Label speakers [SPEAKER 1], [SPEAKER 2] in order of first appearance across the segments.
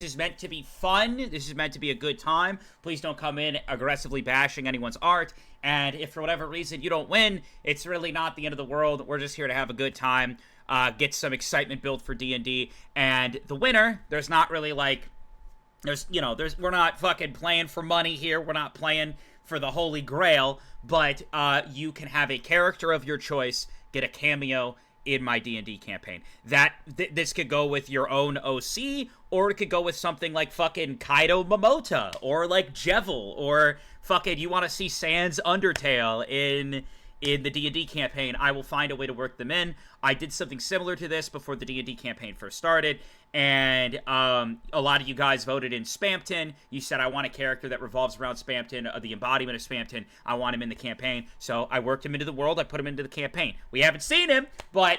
[SPEAKER 1] is meant to be fun. This is meant to be a good time. Please don't come in aggressively bashing anyone's art. And if for whatever reason you don't win, it's really not the end of the world. We're just here to have a good time, get some excitement built for D&D. And the winner, there's not really like, we're not fucking playing for money here. We're not playing for the Holy Grail. But you can have a character of your choice get a cameo in my D&D campaign. This could go with your own OC, or it could go with something like fucking Kaido Momota, or like Jevil, or fucking you want to see Sans Undertale in the D&D campaign. I will find a way to work them in. I did something similar to this before the D&D campaign first started, and a lot of you guys voted in Spampton. You said, I want a character that revolves around Spampton, the embodiment of Spampton. I want him in the campaign. So I worked him into the world. I put him into the campaign. We haven't seen him, but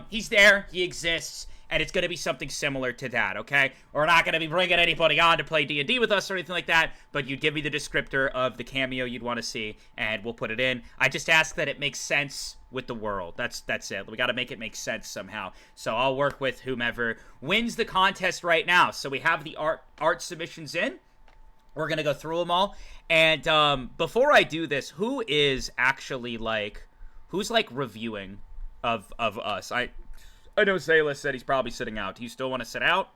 [SPEAKER 1] he's there. He exists. And it's going to be something similar to that, okay? We're not going to be bringing anybody on to play D&D with us or anything like that, but you give me the descriptor of the cameo you'd want to see, and we'll put it in. I just ask that it makes sense with the world. That's it. We got to make it make sense somehow. So I'll work with whomever wins the contest right now. So we have the art submissions in. We're going to go through them all. And before I do this, who's reviewing of us? I know Zayla said he's probably sitting out. Do you still want to sit out?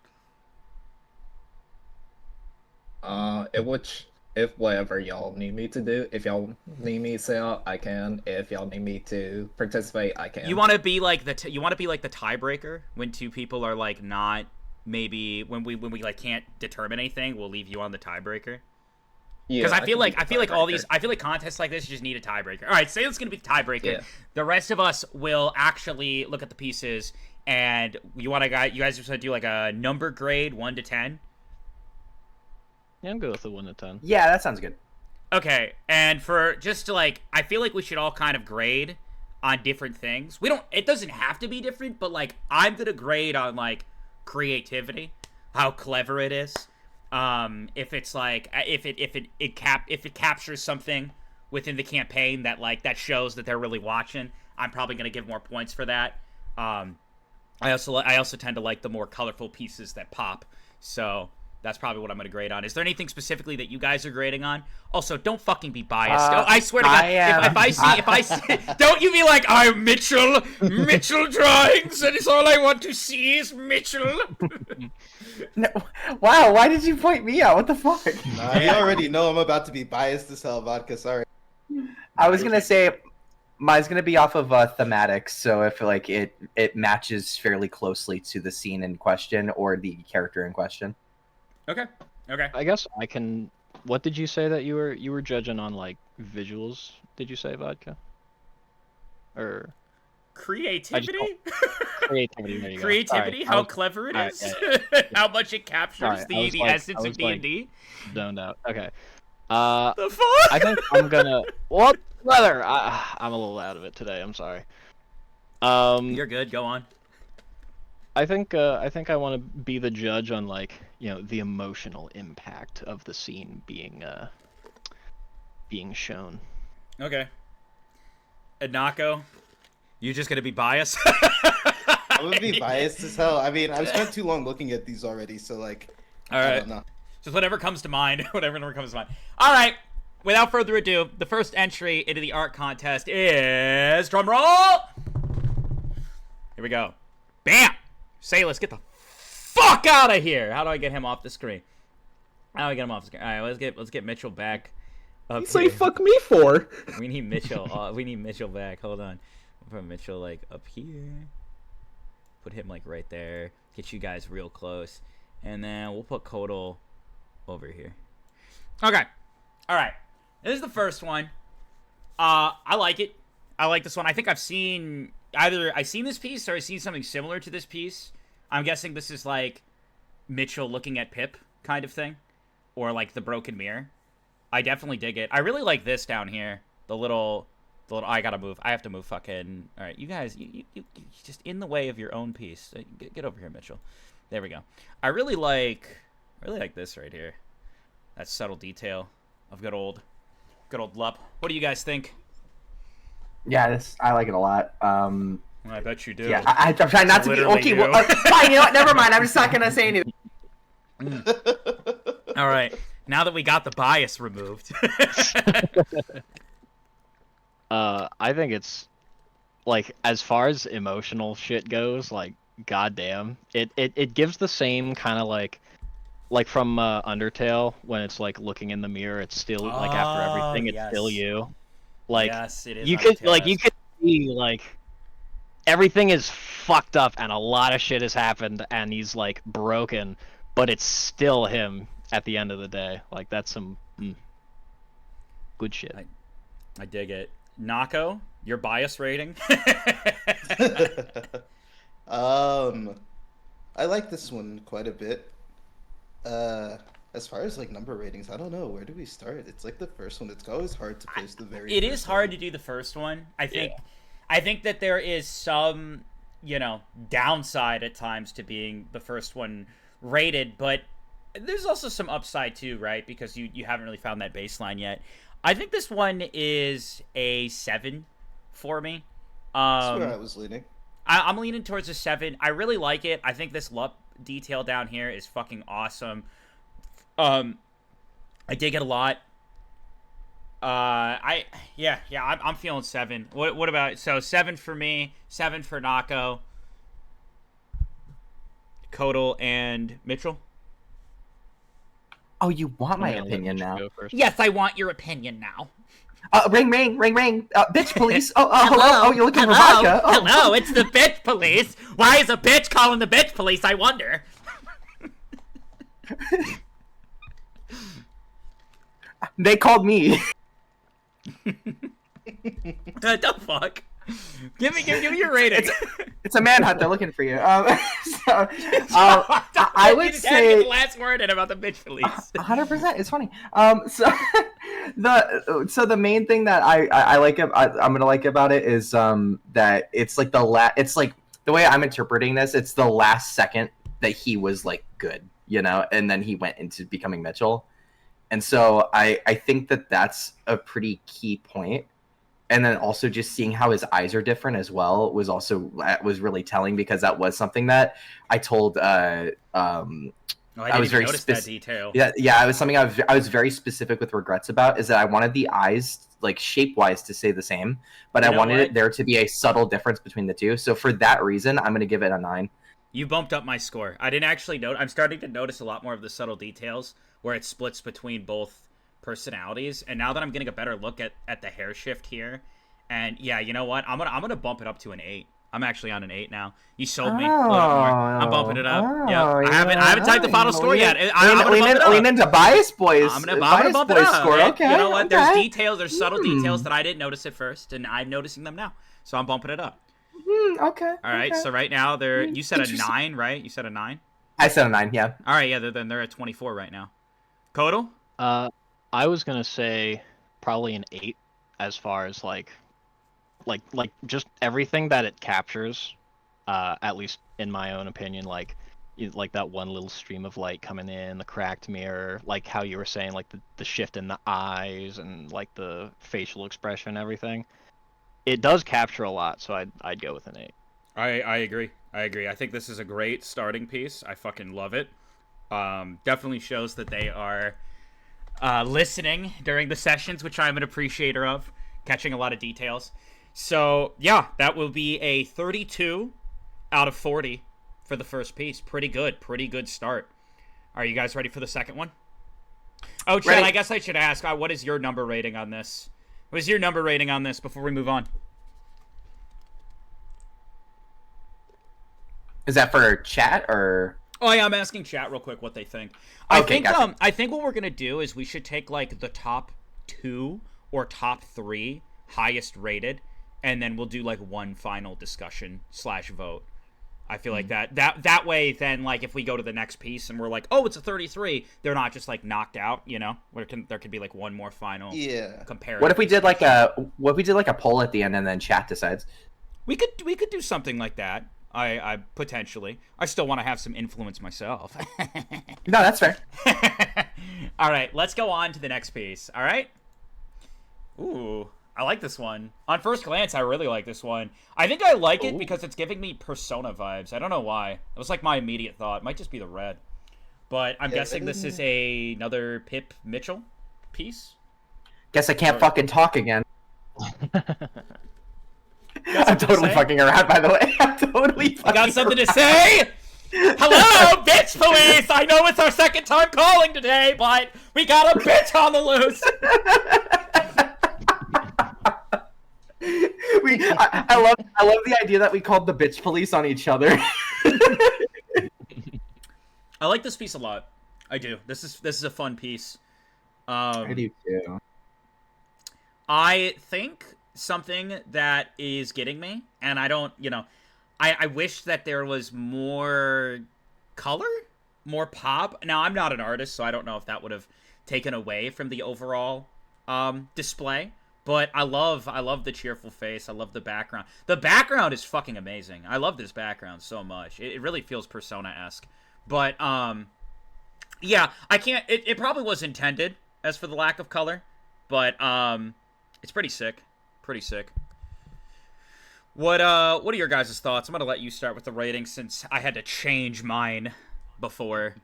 [SPEAKER 2] If whatever y'all need me to do, if y'all need me to sit out, I can. If y'all need me to participate, I can.
[SPEAKER 1] You want to be like the tiebreaker when two people are like not maybe when we like can't determine anything, we'll leave you on the tiebreaker. Yeah, because I feel like contests like this you just need a tiebreaker. All right, say it's gonna be the tiebreaker. Yeah. The rest of us will actually look at the pieces, and you guys just want to do like a number grade 1 to 10.
[SPEAKER 3] Yeah, I'm good with the 1 to 10.
[SPEAKER 4] Yeah, that sounds good.
[SPEAKER 1] Okay, and for just to like, I feel like we should all kind of grade on different things. It doesn't have to be different, but like I'm gonna grade on like creativity, how clever it is. If it's like if it captures something within the campaign that shows that they're really watching, I'm probably gonna give more points for that. I also tend to like the more colorful pieces that pop, so that's probably what I'm gonna grade on. Is there anything specifically that you guys are grading on? Also, don't fucking be biased. I swear to God, if I see, don't you be like, I'm Mitchell drawings, and it's all I want to see is Mitchell.
[SPEAKER 4] No, wow, why did you point me out? What the fuck?
[SPEAKER 5] You already know I'm about to be biased as hell, Vodka, sorry.
[SPEAKER 4] I was gonna say mine's gonna be off of thematics, so if like it matches fairly closely to the scene in question or the character in question.
[SPEAKER 1] Okay.
[SPEAKER 3] I guess I can. What did you say that you were judging on, like visuals? Did you say, Vodka? Or
[SPEAKER 1] creativity?
[SPEAKER 3] Creativity. There you go.
[SPEAKER 1] Creativity. How clever it is. Yeah. How much it captures the essence of D&D.
[SPEAKER 3] Zoned out. Okay.
[SPEAKER 1] The fuck?
[SPEAKER 3] I think I'm gonna. What weather? I'm a little out of it today. I'm sorry.
[SPEAKER 1] You're good. Go on.
[SPEAKER 3] I think I want to be the judge on like the emotional impact of the scene being shown.
[SPEAKER 1] Okay. Nako, you just gonna be biased?
[SPEAKER 5] I'm gonna be biased as hell. I mean, I've spent too long looking at these already, so like.
[SPEAKER 1] All right.
[SPEAKER 5] I don't know.
[SPEAKER 1] Just whatever comes to mind. Whatever comes to mind. All right. Without further ado, the first entry into the art contest is drumroll. Here we go. Bam. Say, let's get the fuck out of here. How do I get him off the screen? All right, let's get Mitchell back.
[SPEAKER 6] You say fuck me for?
[SPEAKER 1] We need Mitchell. We need Mitchell back. Hold on. We'll put Mitchell like up here. Put him like right there. Get you guys real close, and then we'll put Kodal over here. Okay. All right. This is the first one. I like it. I like this one. I think I've seen this piece or I've seen something similar to this piece. I'm guessing this is like Mitchell looking at Pip kind of thing, or like the broken mirror. I definitely dig it. I really like this down here. The little. I gotta move. I have to move. Fucking. All right, you guys. You just in the way of your own piece. Get over here, Mitchell. There we go. I really like this right here. That subtle detail of good old Lup. What do you guys think?
[SPEAKER 4] Yeah, I like it a lot.
[SPEAKER 1] I bet you do.
[SPEAKER 4] Yeah, I'm trying not to be okay. Well, fine. You know what? Never mind. I'm just not gonna say anything.
[SPEAKER 1] All right. Now that we got the bias removed.
[SPEAKER 3] I think it's like as far as emotional shit goes, like goddamn, it gives the same kind of like from Undertale when it's like looking in the mirror, it's still like after everything, it's still you. Like
[SPEAKER 1] yes, it is.
[SPEAKER 3] you could see like everything is fucked up and a lot of shit has happened and he's like broken, but it's still him at the end of the day. Like that's some good shit.
[SPEAKER 1] I dig it. Nako, your bias rating?
[SPEAKER 5] I like this one quite a bit. As far as like number ratings, I don't know. Where do we start? It's like the first one. It's always hard to place the very.
[SPEAKER 1] It is hard to do the first one. I think that there is some, downside at times to being the first one rated, but there's also some upside too, right? Because you haven't really found that baseline yet. I think this one is a 7 for me.
[SPEAKER 5] That's where I was leaning.
[SPEAKER 1] I'm leaning towards a 7. I really like it. I think this LUP detail down here is fucking awesome. I dig it a lot. I'm feeling 7. What about 7 for me, 7 for Nako, Kodal, and Mitchell?
[SPEAKER 4] Oh, you want my opinion now?
[SPEAKER 1] Yes, I want your opinion now.
[SPEAKER 4] Ring. Bitch police. Hello. Oh, you're looking for vodka. Oh.
[SPEAKER 1] Hello, it's the bitch police. Why is a bitch calling the bitch police? I wonder.
[SPEAKER 4] They called me.
[SPEAKER 1] The fuck? Give me your rating.
[SPEAKER 4] It's a manhunt. They're looking for you. I would
[SPEAKER 1] Get
[SPEAKER 4] say
[SPEAKER 1] the last word in about the bitch police.
[SPEAKER 4] 100%. It's funny. So the main thing that I like I'm gonna like about it is that it's like it's like the way I'm interpreting this. It's the last second that he was like good, and then he went into becoming Mitchell, and so I think that that's a pretty key point. And then also just seeing how his eyes are different as well was really telling, because that was something that I told. I was very
[SPEAKER 1] that detail.
[SPEAKER 4] Yeah, it was something I was very specific with regrets about, is that I wanted the eyes like shape wise to stay the same, but I wanted there to be a subtle difference between the two. So for that reason, I'm going to give it a 9.
[SPEAKER 1] You bumped up my score. I didn't actually note. I'm starting to notice a lot more of the subtle details where it splits between both personalities, and now that I'm getting a better look at the hair shift here, and yeah, you know what, I'm gonna bump it up to an 8. I'm actually on an 8 now. You sold me. I'm bumping it up. I haven't typed the final score yet.
[SPEAKER 4] Lean into bias boys.
[SPEAKER 1] I'm gonna bump it up.
[SPEAKER 4] Score. Okay,
[SPEAKER 1] you know what, there's subtle details that I didn't notice at first, and I'm noticing them now, so I'm bumping it up.
[SPEAKER 4] Okay.
[SPEAKER 1] All right, so right now you said a 9, right? You said a 9?
[SPEAKER 4] I said a 9, yeah.
[SPEAKER 1] All right, yeah, then they're at 24 right now. Kodal?
[SPEAKER 3] I was gonna say probably an 8, as far as like just everything that it captures, at least in my own opinion, like that one little stream of light coming in, the cracked mirror, like how you were saying, like the shift in the eyes and like the facial expression and everything. It does capture a lot, so I'd go with an 8.
[SPEAKER 1] I agree. I think this is a great starting piece. I fucking love it. Definitely shows that they are listening during the sessions, which I'm an appreciator of, catching a lot of details. So yeah, that will be a 32 out of 40 for the first piece. Pretty good start. Are you guys ready for the second one? Oh, Chad, I guess I should ask, what is your number rating on this? What is your number rating on this before we move on?
[SPEAKER 4] Is that for chat or?
[SPEAKER 1] Oh yeah, I'm asking chat real quick what they think. I think what we're gonna do is we should take like the top 2 or top 3 highest rated, and then we'll do like one final discussion / vote. I feel like that way, then like if we go to the next piece and we're like, oh, it's a 33, they're not just like knocked out, there could be like one more final comparison.
[SPEAKER 4] What if we did like a poll at the end and then chat decides?
[SPEAKER 1] We could do something like that. I potentially. I still want to have some influence myself.
[SPEAKER 4] No, that's fair.
[SPEAKER 1] All right, let's go on to the next piece. All right. Ooh, I like this one. On first glance, I really like this one. I think I like it because it's giving me Persona vibes. I don't know why. It was like my immediate thought. It might just be the red. but I'm
[SPEAKER 5] Yeah,
[SPEAKER 1] guessing this is another Pip Mitchell piece.
[SPEAKER 4] Guess I can't fucking talk again. I'm
[SPEAKER 1] something to
[SPEAKER 4] totally
[SPEAKER 1] say?
[SPEAKER 4] fucking around, by the way. I'm totally fucking
[SPEAKER 1] You got something to
[SPEAKER 4] around.
[SPEAKER 1] say? Hello, bitch police! I know it's our second time calling today, but we got a bitch on the loose!
[SPEAKER 4] I love the idea that we called the bitch police on each other.
[SPEAKER 1] I like this piece a lot. I do. This is a fun piece.
[SPEAKER 4] I do too.
[SPEAKER 1] I think something that is getting me, and I don't, I wish that there was more color, more pop. Now, I'm not an artist, so I don't know if that would have taken away from the overall display. But I love the cheerful face. I love the background. The background is fucking amazing. I love this background so much. It really feels Persona-esque. But, yeah, I can't... It probably was intended as for the lack of color. But, it's pretty sick. Pretty sick. What are your guys' thoughts? I'm gonna let you start with the rating since I had to change mine before.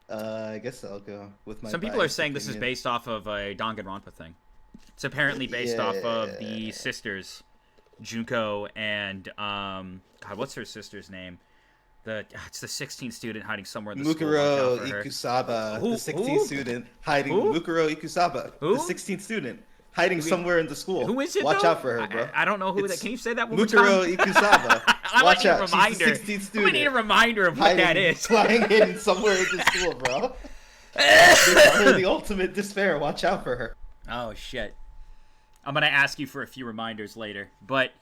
[SPEAKER 5] I guess I'll go with my.
[SPEAKER 1] Some people are saying this is based off of a Danganronpa thing. It's apparently based off of the sisters, Junko and God, what's her sister's name? It's the 16th student hiding somewhere in the school.
[SPEAKER 5] Mukuro Ikusaba, the 16th student hiding. Mukuro Ikusaba, the 16th student. Hiding somewhere in the school.
[SPEAKER 1] Who is it?
[SPEAKER 5] Watch
[SPEAKER 1] though?
[SPEAKER 5] out for her, bro.
[SPEAKER 1] I don't know who that. Can you say that one more
[SPEAKER 5] Mukuro
[SPEAKER 1] time?
[SPEAKER 5] Ikusaba. Watch out. She's the 16th student.
[SPEAKER 1] I'm gonna need a reminder of what that is.
[SPEAKER 5] Flying in somewhere in the school, bro. They call her the ultimate despair. Watch out for her.
[SPEAKER 1] Oh shit. I'm gonna ask you for a few reminders later, but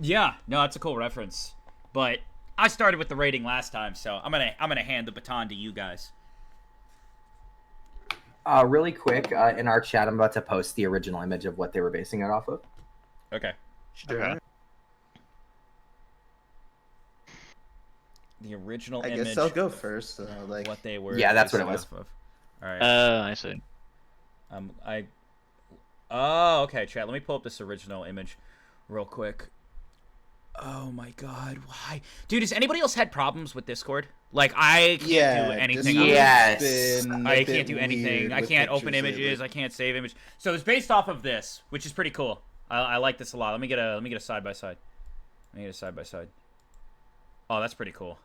[SPEAKER 1] yeah, no, it's a cool reference. But I started with the rating last time, so I'm gonna hand the baton to you guys.
[SPEAKER 4] Really quick, in our chat, I'm about to post the original image of what they were basing it off of.
[SPEAKER 1] Okay.
[SPEAKER 3] Okay.
[SPEAKER 1] The original
[SPEAKER 5] I
[SPEAKER 1] image.
[SPEAKER 5] guess I'll go first. Like
[SPEAKER 1] what they were.
[SPEAKER 4] Yeah, that's what it
[SPEAKER 1] basing
[SPEAKER 4] was.
[SPEAKER 1] off of. All right.
[SPEAKER 3] I see.
[SPEAKER 1] Oh, okay, chat. Let me pull up this original image real quick. Oh my god, why? Dude, has anybody else had problems with Discord? Like, I can't do anything.
[SPEAKER 4] Yes.
[SPEAKER 1] I can't do anything. I can't open images. I can't save image. So it's based off of this, which is pretty cool. I like this a lot. Let me get a side by side. Let me get a side by side. Oh, that's pretty cool.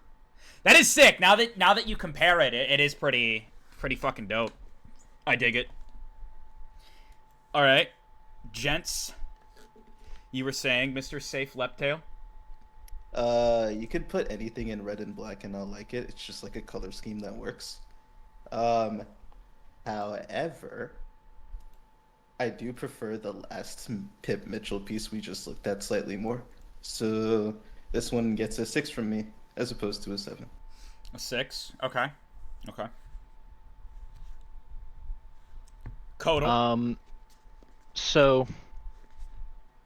[SPEAKER 1] That is sick. Now that you compare it, it is pretty fucking dope. I dig it. All right, gents. You were saying, Mr. Safe Leptail?
[SPEAKER 5] You could put anything in red and black and I'll like it. It's just like a color scheme that works. However, I do prefer the last Pip Mitchell piece we just looked at slightly more. So this one gets a 6 from me as opposed to a 7.
[SPEAKER 1] A 6? Okay. Okay. Kodal?
[SPEAKER 3] So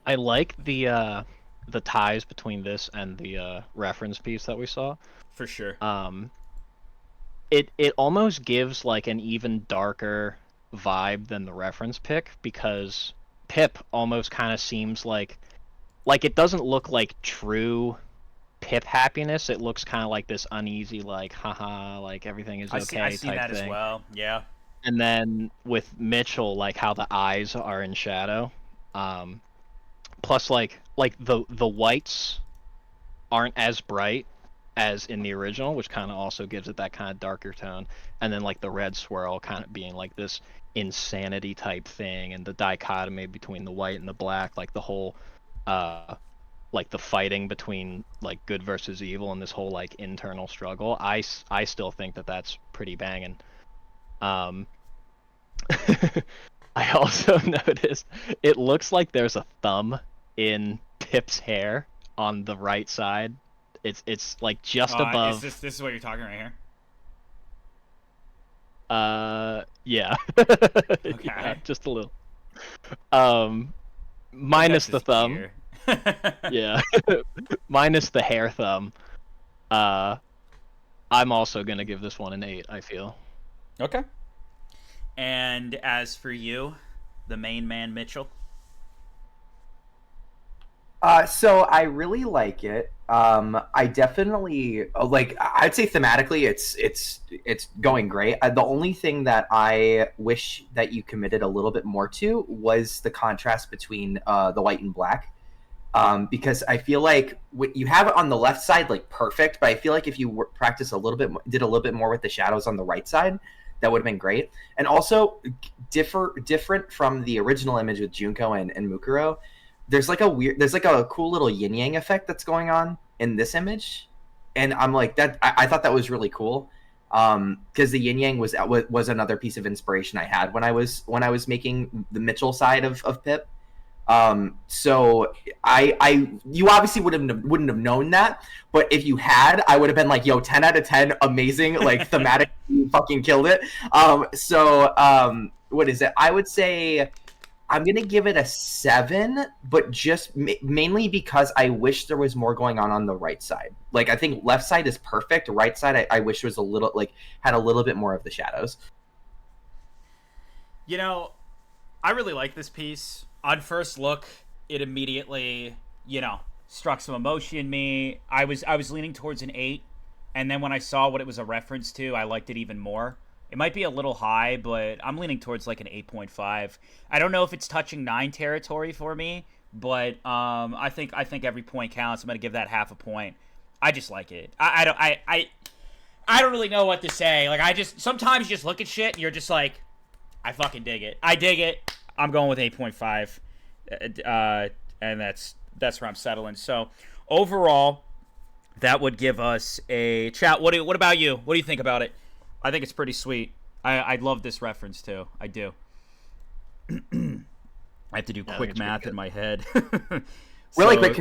[SPEAKER 3] I like the ties between this and the reference piece that we saw.
[SPEAKER 1] For sure.
[SPEAKER 3] It almost gives like an even darker vibe than the reference pick, because Pip almost kind of seems like it doesn't look like true Pip happiness. It looks kind of like this uneasy, like haha, like everything is okay.
[SPEAKER 1] I see
[SPEAKER 3] type
[SPEAKER 1] that
[SPEAKER 3] thing.
[SPEAKER 1] as well. Yeah.
[SPEAKER 3] And then with Mitchell, like how the eyes are in shadow. Plus like the whites aren't as bright as in the original, which kind of also gives it that kind of darker tone. And then like the red swirl kind of being like this insanity type thing, and the dichotomy between the white and the black, like the whole like the fighting between like good versus evil and this whole like internal struggle. I still think that that's pretty banging. I also noticed it looks like there's a thumb in Pip's hair on the right side. It's like just above.
[SPEAKER 1] This is what you're talking right here?
[SPEAKER 3] Yeah.
[SPEAKER 1] Okay.
[SPEAKER 3] Yeah, just a little. Minus the thumb. Yeah. Minus the hair thumb. I'm also gonna give this one an 8, I feel.
[SPEAKER 1] Okay. And as for you, the main man Mitchell?
[SPEAKER 4] So I really like it. I definitely like. I'd say thematically, it's going great. The only thing that I wish that you committed a little bit more to was the contrast between the white and black. Because I feel like you have it on the left side like perfect, but I feel like if you practice a little bit, did a little bit more with the shadows on the right side, that would have been great. And also different from the original image with Junko and Mukuro. There's like a cool little yin yang effect that's going on in this image, and I'm like that. I thought that was really cool, because the yin yang was another piece of inspiration I had when I was making the Mitchell side of Pip. So you obviously wouldn't have known that, but if you had, I would have been like, yo, 10 out of 10, amazing, like thematic, you fucking killed it. What is it? I would say I'm gonna give it a 7, but just mainly because I wish there was more going on the right side. Like I think left side is perfect. Right side, I wish was a little like had a little bit more of the shadows.
[SPEAKER 1] You know, I really like this piece. On first look, it immediately, struck some emotion in me. I was leaning towards an 8, and then when I saw what it was a reference to, I liked it even more. It might be a little high, but I'm leaning towards like an 8.5. I don't know if it's touching 9 territory for me, but I think every point counts. I'm gonna give that half a point. I just like it. I don't really know what to say. Like I just sometimes you just look at shit and you're just like, I fucking dig it. I dig it. I'm going with 8.5, and that's where I'm settling. So overall, that would give us a chat. What about you? What do you think about it? I think it's pretty sweet. I love this reference too. I do. I have to do quick math in my head.
[SPEAKER 4] Really quick,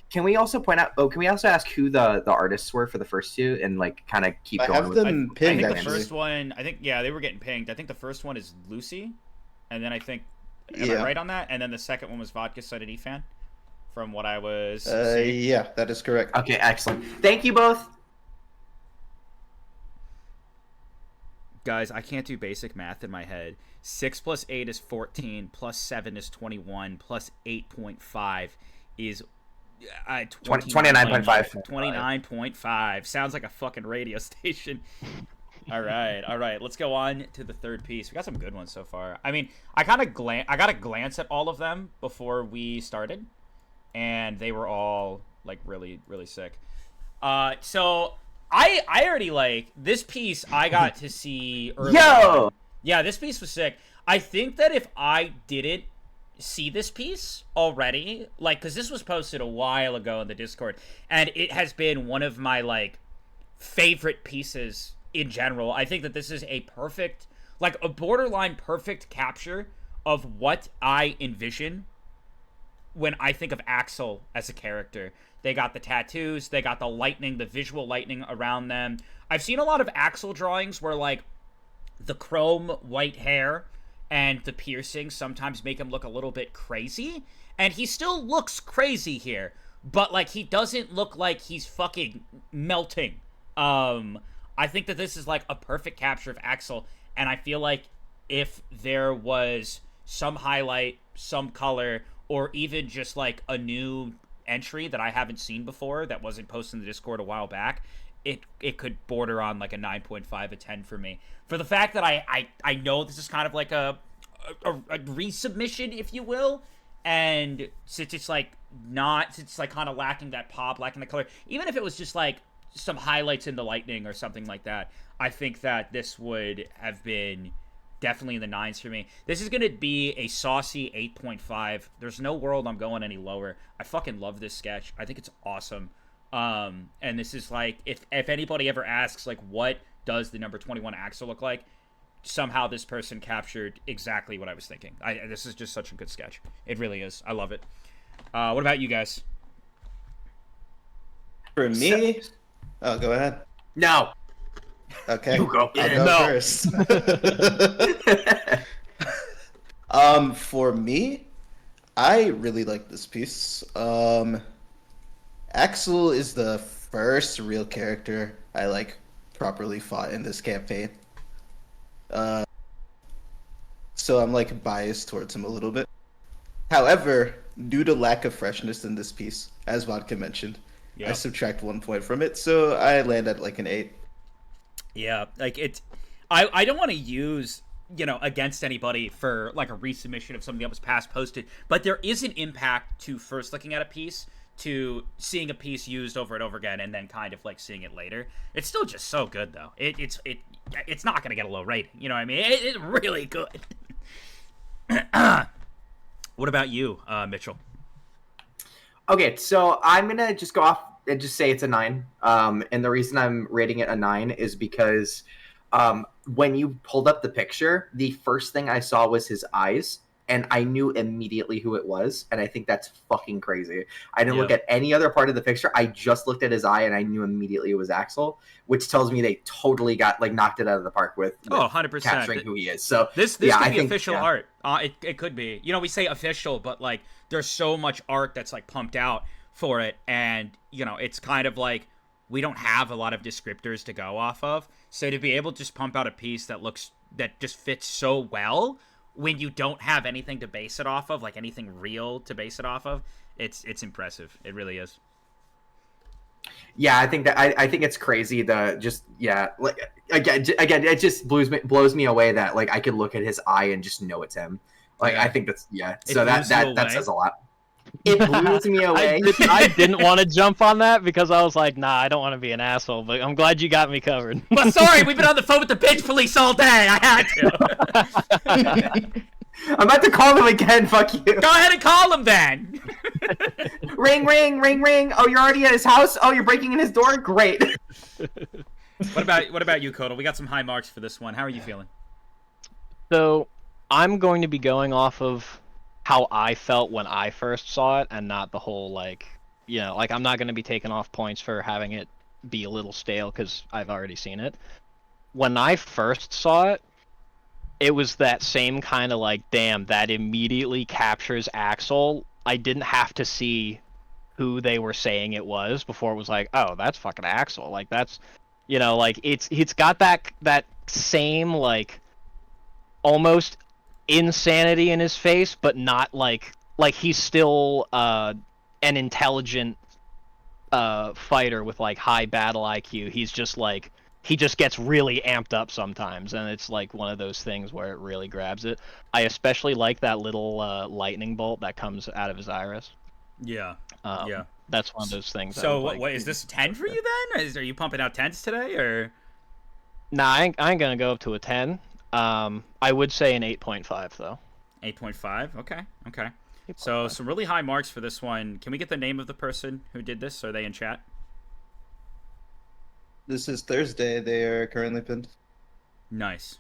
[SPEAKER 4] can we also point out? Oh, can we also ask who the artists were for the first two and like kind of keep going?
[SPEAKER 5] I have them pinged.
[SPEAKER 1] I think the first one. I think they were getting pinged. I think the first one is Lucy, and then I think. Am I right on that? And then the second one was VodkaSunnyD fan, from what I was seeing.
[SPEAKER 5] Yeah, that is correct.
[SPEAKER 4] Okay, excellent. Thank you both.
[SPEAKER 1] Guys, I can't do basic math in my head. 6 plus 8 is 14, plus 7 is 21, plus 8.5 is
[SPEAKER 4] 29.5.
[SPEAKER 1] 29.5. Sounds like a fucking radio station. All right. Let's go on to the third piece. We got some good ones so far. I mean, I got a glance at all of them before we started, and they were all like really, really sick. So I already like this piece. I got to see early on. Yeah, this piece was sick. I think that if I didn't see this piece already, like, because this was posted a while ago in the Discord, and it has been one of my like favorite pieces in general. I think that this is a perfect, like a borderline perfect capture of what I envision when I think of Axel as a character. They got the tattoos, they got the lightning, the visual lightning around them. I've seen a lot of Axel drawings where like the chrome white hair and the piercings sometimes make him look a little bit crazy, and he still looks crazy here, but like he doesn't look like he's fucking melting. I think that this is like a perfect capture of Axel, and I feel like if there was some highlight, some color, or even just like a new entry that I haven't seen before that wasn't posted in the Discord a while back, it could border on like a 9.5, a 10 for me. For the fact that I know this is kind of like a resubmission, if you will, and since it's like kind of lacking that pop, lacking the color, even if it was just like some highlights in the lightning or something like that, I think that this would have been definitely in the 9s for me. This is gonna be a saucy 8.5. There's no world I'm going any lower. I fucking love this sketch. I think it's awesome. And this is like, if anybody ever asks like what does the number 21 Axel look like, somehow this person captured exactly what I was thinking. This is just such a good sketch. It really is. I love it. What about you guys?
[SPEAKER 5] For me, oh, go ahead.
[SPEAKER 4] No.
[SPEAKER 5] Okay.
[SPEAKER 4] You go.
[SPEAKER 5] I'll go first. For me, I really like this piece. Axel is the first real character I like properly fought in this campaign. So I'm like biased towards him a little bit. However, due to lack of freshness in this piece, as Vodka mentioned, I
[SPEAKER 1] Yeah.
[SPEAKER 5] subtract 1 point from it, so I land at like an 8.
[SPEAKER 1] Yeah, like I don't want to use, against anybody for like a resubmission of something that was past posted, but there is an impact to first looking at a piece to seeing a piece used over and over again and then kind of like seeing it later. It's still just so good though. It's not gonna get a low rating. You know what I mean? It's really good. What about you, Mitchell?
[SPEAKER 4] Okay, so I'm gonna just go off and just say it's a 9. And the reason I'm rating it a 9 is because when you pulled up the picture, the first thing I saw was his eyes, and I knew immediately who it was, and I think that's fucking crazy. I didn't look at any other part of the picture. I just looked at his eye, and I knew immediately it was Axel, which tells me they totally got knocked it out of the park with
[SPEAKER 1] 100%.
[SPEAKER 4] capturing who he is. So
[SPEAKER 1] this
[SPEAKER 4] yeah,
[SPEAKER 1] could
[SPEAKER 4] I
[SPEAKER 1] be
[SPEAKER 4] think,
[SPEAKER 1] official
[SPEAKER 4] yeah.
[SPEAKER 1] art. It could be. We say official, but like there's so much art that's like pumped out for it, and it's kind of like we don't have a lot of descriptors to go off of. So to be able to just pump out a piece that just fits so well when you don't have anything to base it off of, like anything real to base it off of, it's impressive. It really is.
[SPEAKER 4] Yeah, I think that I think it's crazy. Like again, it just blows me away that like I could look at his eye and just know it's him. Like I think that's So that says a lot. It blew me away.
[SPEAKER 3] I didn't want to jump on that because I was like, nah, I don't want to be an asshole. But I'm glad you got me covered.
[SPEAKER 1] But sorry, we've been on the phone with the bitch police all day. I had
[SPEAKER 4] to. I'm about to call them again. Fuck you.
[SPEAKER 1] Go ahead and call him then.
[SPEAKER 4] Ring, ring, ring, ring. Oh, you're already at his house? Oh, you're breaking in his door? Great.
[SPEAKER 1] What about you, Kotal? We got some high marks for this one. How are you feeling?
[SPEAKER 3] So I'm going to be going off of how I felt when I first saw it, and not the whole like I'm not going to be taking off points for having it be a little stale because I've already seen it. When I first saw it, it was that same kind of like, damn, that immediately captures Axel. I didn't have to see who they were saying it was before it was like, oh, that's fucking Axel. Like that's, like it's got that same like almost insanity in his face, but not like he's still an intelligent fighter with like high battle IQ. He's just like he just gets really amped up sometimes, and it's like one of those things where it really grabs it. I especially like that little lightning bolt that comes out of his iris.
[SPEAKER 1] Yeah.
[SPEAKER 3] That's one of those things.
[SPEAKER 1] So what is this 10 for you then? Are you pumping out 10s today, or?
[SPEAKER 3] Nah, I ain't gonna go up to a 10. I would say an 8.5 though.
[SPEAKER 1] 8.5. Okay. So some really high marks for this one. Can we get the name of the person who did this? Are they in chat?
[SPEAKER 5] This is Thursday. They are currently pinned.
[SPEAKER 1] Nice.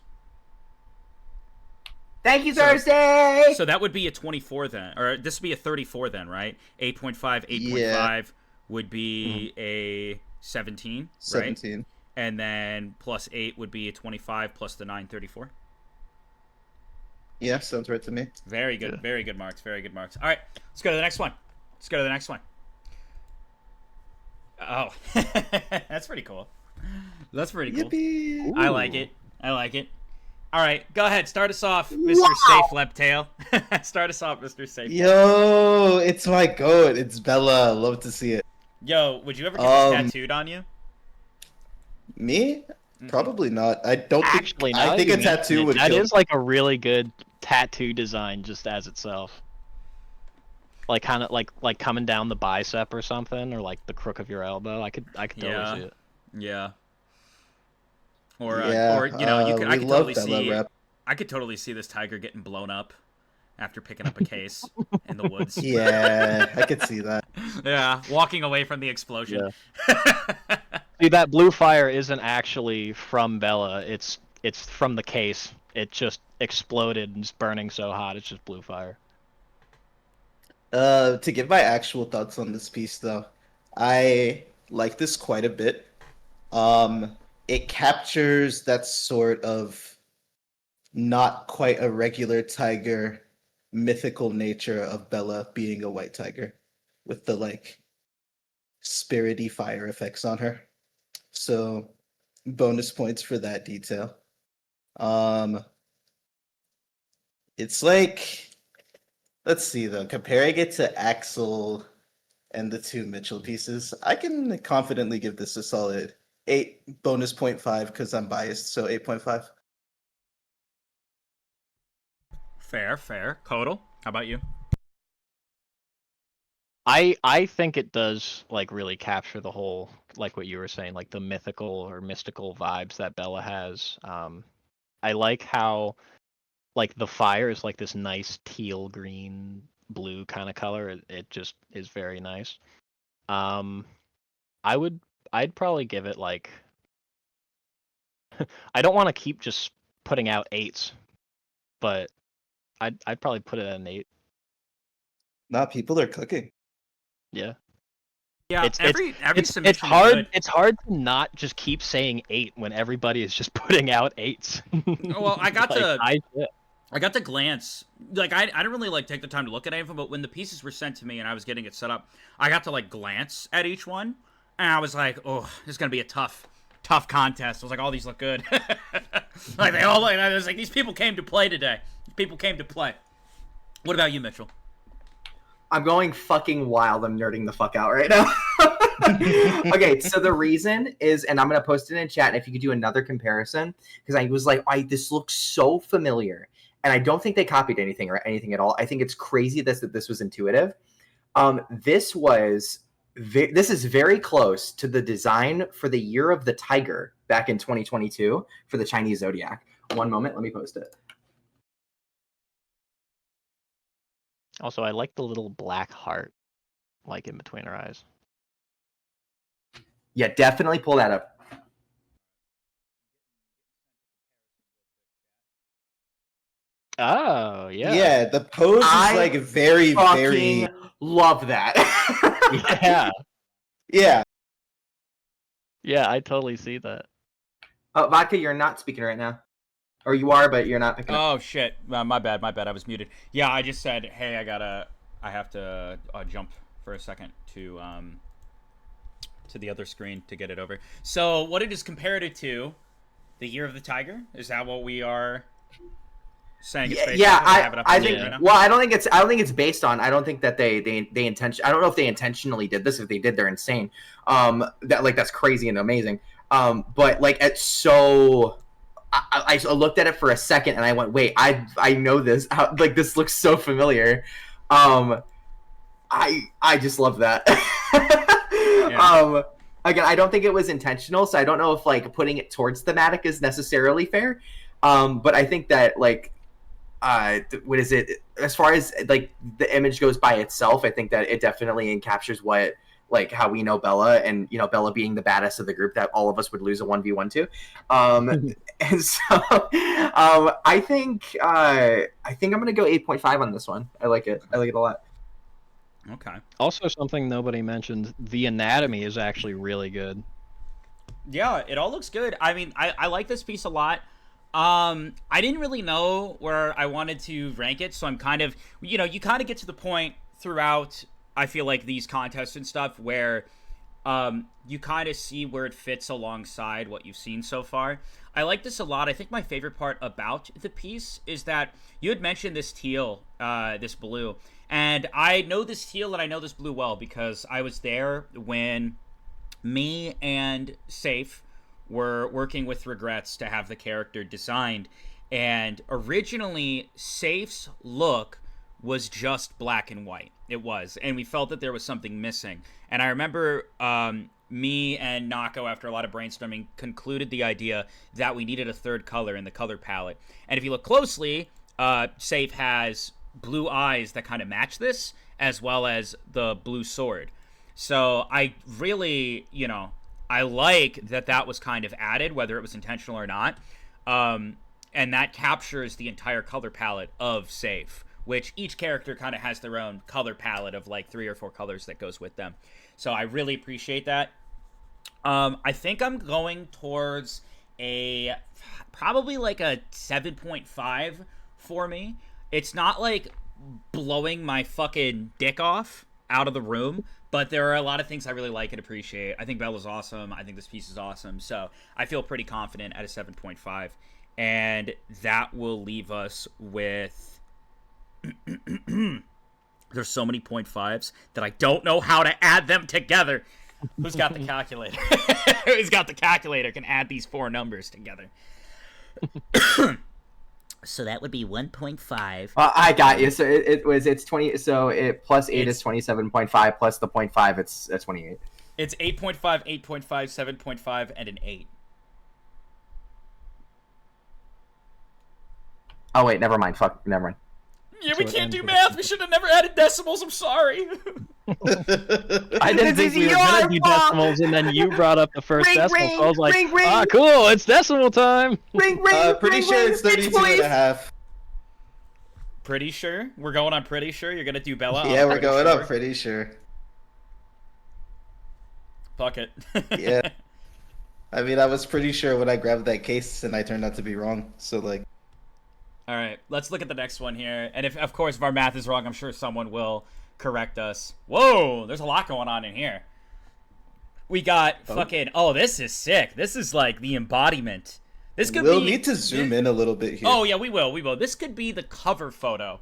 [SPEAKER 4] Thank you, Thursday!
[SPEAKER 1] So that would be a 24 then. Or this would be a 34 then, right? 8.5, 8.5 would be a 17, right?
[SPEAKER 5] 17.
[SPEAKER 1] And then plus 8 would be a 25 plus the 934.
[SPEAKER 5] Yeah, sounds right to me.
[SPEAKER 1] Very good. Yeah. Very good marks. Very good marks. All right, let's go to the next one. Oh, that's pretty cool. That's pretty cool.
[SPEAKER 5] Yippee.
[SPEAKER 1] I like it. All right, go ahead. Start us off, Mr. Safe Leptail. Start us off, Mr. Safe.
[SPEAKER 5] Yo, it's my goat. It's Bella. Love to see it.
[SPEAKER 1] Yo, would you ever get this tattooed on you?
[SPEAKER 5] Me? Probably not. I don't
[SPEAKER 3] Actually,
[SPEAKER 5] think. I think a tattoo would.
[SPEAKER 3] That is like a really good tattoo design, just as itself. Like kind of like coming down the bicep or something, or like the crook of your elbow. I could totally see it.
[SPEAKER 1] Yeah. Or you could. I could totally see.
[SPEAKER 5] Rep.
[SPEAKER 1] I could totally see this tiger getting blown up after picking up a case in the woods.
[SPEAKER 5] Yeah, I could see that.
[SPEAKER 1] Yeah, walking away from the explosion.
[SPEAKER 3] Yeah. See, that blue fire isn't actually from Bella. It's from the case. It just exploded and it's burning so hot. It's just blue fire.
[SPEAKER 5] To give my actual thoughts on this piece, though, I like this quite a bit. It captures that sort of not quite a regular tiger mythical nature of Bella being a white tiger with the like spirity fire effects on her. So bonus points for that detail. It's like Let's see though. Comparing it to Axel and the two Mitchell pieces, I can confidently give this a solid 8 bonus 0.5 because I'm biased, so 8.5.
[SPEAKER 1] Fair. Kodal, how about you?
[SPEAKER 3] I think it does like really capture the whole, like what you were saying, like the mythical or mystical vibes that Bella has. I like how like the fire is like this nice teal green blue kind of color. It just is very nice. I'd probably give it like I don't want to keep just putting out 8s, but I'd probably put it at an 8.
[SPEAKER 5] Nah, people are cooking.
[SPEAKER 1] Yeah,
[SPEAKER 3] It's
[SPEAKER 1] every
[SPEAKER 3] it's
[SPEAKER 1] submission is
[SPEAKER 3] hard.
[SPEAKER 1] good.
[SPEAKER 3] It's hard to not just keep saying 8 when everybody is just putting out 8s.
[SPEAKER 1] Well, I got
[SPEAKER 3] Like,
[SPEAKER 1] I got to glance. Like, I didn't really, like, take the time to look at any of them, but when the pieces were sent to me and I was getting it set up, I got to, like, glance at each one, and I was like, oh, this is going to be a tough contest. I was like, all these look good. Like, they all, like, I was like, these people came to play today. People came to play. What about you, Mitchell?
[SPEAKER 4] I'm going fucking wild. I'm nerding the fuck out right now. Okay, so the reason is, and I'm going to post it in chat, and if you could do another comparison, because I was like, this looks so familiar. And I don't think they copied anything or anything at all. I think it's crazy that this was intuitive. This is very close to the design for the Year of the Tiger back in 2022 for the Chinese Zodiac. One moment, let me post it.
[SPEAKER 3] Also, I like the little black heart, like in between her eyes.
[SPEAKER 4] Yeah, definitely pull that up.
[SPEAKER 3] Oh, yeah.
[SPEAKER 5] Yeah, the pose is like very, very.
[SPEAKER 4] Love that.
[SPEAKER 3] Yeah.
[SPEAKER 5] Yeah.
[SPEAKER 3] Yeah, I totally see that.
[SPEAKER 4] Oh, Vodka, you're not speaking right now. Or you are, but you're not picking up.
[SPEAKER 1] Oh, shit. My bad. I was muted. Yeah, I just said, hey, I have to jump for a second to the other screen to get it over. So, what it is compared it to, the Year of the Tiger? Is that what we are saying? It's based on?
[SPEAKER 4] I think. Right now? Well, I don't think it's based on. I don't think that they I don't know if they intentionally did this. If they did, they're insane. That's crazy and amazing. But like it's so. I looked at it for a second and I went, wait, I know this. Like this looks so familiar. I just love that. Yeah. Again, I don't think it was intentional, so I don't know if like putting it towards thematic is necessarily fair. But I think that like what is it? As far as like the image goes by itself, I think that it definitely captures what like how we know Bella, and you know Bella being the badass of the group that all of us would lose a 1v1 to. And so I think I'm gonna go 8.5 on this one. I like it a lot.
[SPEAKER 1] Okay.
[SPEAKER 3] Also, something nobody mentioned: the anatomy is actually really good.
[SPEAKER 1] Yeah, it all looks good. I mean, I like this piece a lot. I didn't really know where I wanted to rank it, so I'm kind of, you kind of get to the point throughout, I feel like, these contests and stuff where you kind of see where it fits alongside what you've seen so far. I like this a lot. I think my favorite part about the piece is that you had mentioned this teal, this blue, and I know this teal and I know this blue well because I was there when me and Safe were working with Regrets to have the character designed, and originally Safe's look was just black and white. It was, and we felt that there was something missing. And I remember me and Nako, after a lot of brainstorming, concluded the idea that we needed a third color in the color palette. And if you look closely, Safe has blue eyes that kind of match this, as well as the blue sword. So I really, I like that was kind of added, whether it was intentional or not. And that captures the entire color palette of Safe, which each character kind of has their own color palette of like 3 or 4 colors that goes with them. So I really appreciate that. I think I'm going towards probably like a 7.5 for me. It's not like blowing my fucking dick off out of the room, but there are a lot of things I really like and appreciate. I think Bella's awesome. I think this piece is awesome. So I feel pretty confident at a 7.5. And that will leave us with There's so many 0.5s that I don't know how to add them together. Who's got the calculator? Who's got the calculator can add these 4 numbers together? So that would be 1.5.
[SPEAKER 4] I got you. So it's 20. So it plus 8 is 27.5 plus the 0.5. It's 28.
[SPEAKER 1] It's 8.5, 8.5, 7.5, and an 8.
[SPEAKER 4] Oh wait, never mind. Fuck, never mind.
[SPEAKER 1] Yeah, we can't do math. We should have never added decimals. I'm sorry.
[SPEAKER 3] I didn't think we were gonna do decimals, and then you brought up the first decimal. So I was like, cool, it's decimal time.
[SPEAKER 5] Pretty sure it's 32.5.
[SPEAKER 1] Pretty sure? We're going on pretty sure? You're gonna do Bella?
[SPEAKER 5] Yeah, we're going up pretty sure.
[SPEAKER 1] Fuck it.
[SPEAKER 5] Yeah. I mean, I was pretty sure when I grabbed that case, and I turned out to be wrong. So, like...
[SPEAKER 1] Alright, let's look at the next one here. And if our math is wrong, I'm sure someone will correct us. Whoa, there's a lot going on in here. We got fucking... Oh, this is sick. This is like the embodiment. This could
[SPEAKER 5] We'll need to zoom in a little bit here.
[SPEAKER 1] Oh, yeah, we will. This could be the cover photo.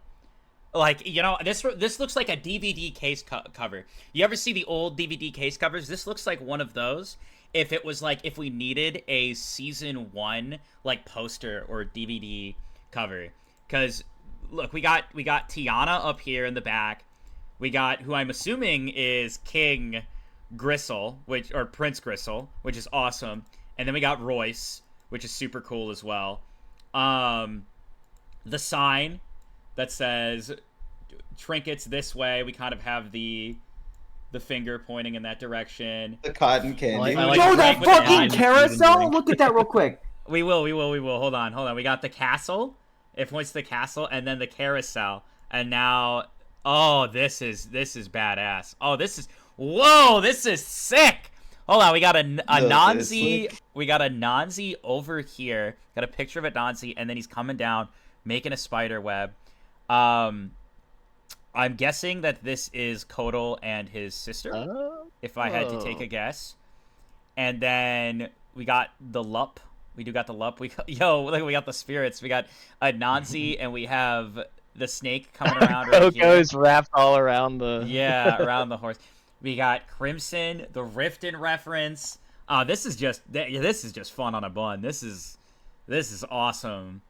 [SPEAKER 1] Like, you know, this looks like a DVD case cover. You ever see the old DVD case covers? This looks like one of those. If it was like, if we needed a season 1, like, poster or DVD cover. Because, look, we got Tiana up here in the back. We got, who I'm assuming is King Gristle, or Prince Gristle, which is awesome. And then we got Royce, which is super cool as well. The sign that says trinkets this way. We kind of have the finger pointing in that direction.
[SPEAKER 5] The cotton candy.
[SPEAKER 4] Yo, that fucking carousel! Look at that real quick.
[SPEAKER 1] We will. Hold on. We got the castle. It points to the castle, and then the carousel. And now, oh, this is badass. Oh, whoa, this is sick. Hold on, we got a Nanzi. We got a Nanzi over here. Got a picture of a Nanzi, and then he's coming down, making a spider web. I'm guessing that this is Kodal and his sister, if I had to take a guess. And then we got the Lup. We do got the Lup. We got the spirits. We got a Nanzi, and we have the snake coming around right here.
[SPEAKER 3] Coco's wrapped all around the...
[SPEAKER 1] Yeah, around the horse. We got Crimson, the Riften reference. This is just fun on a bun. This is awesome.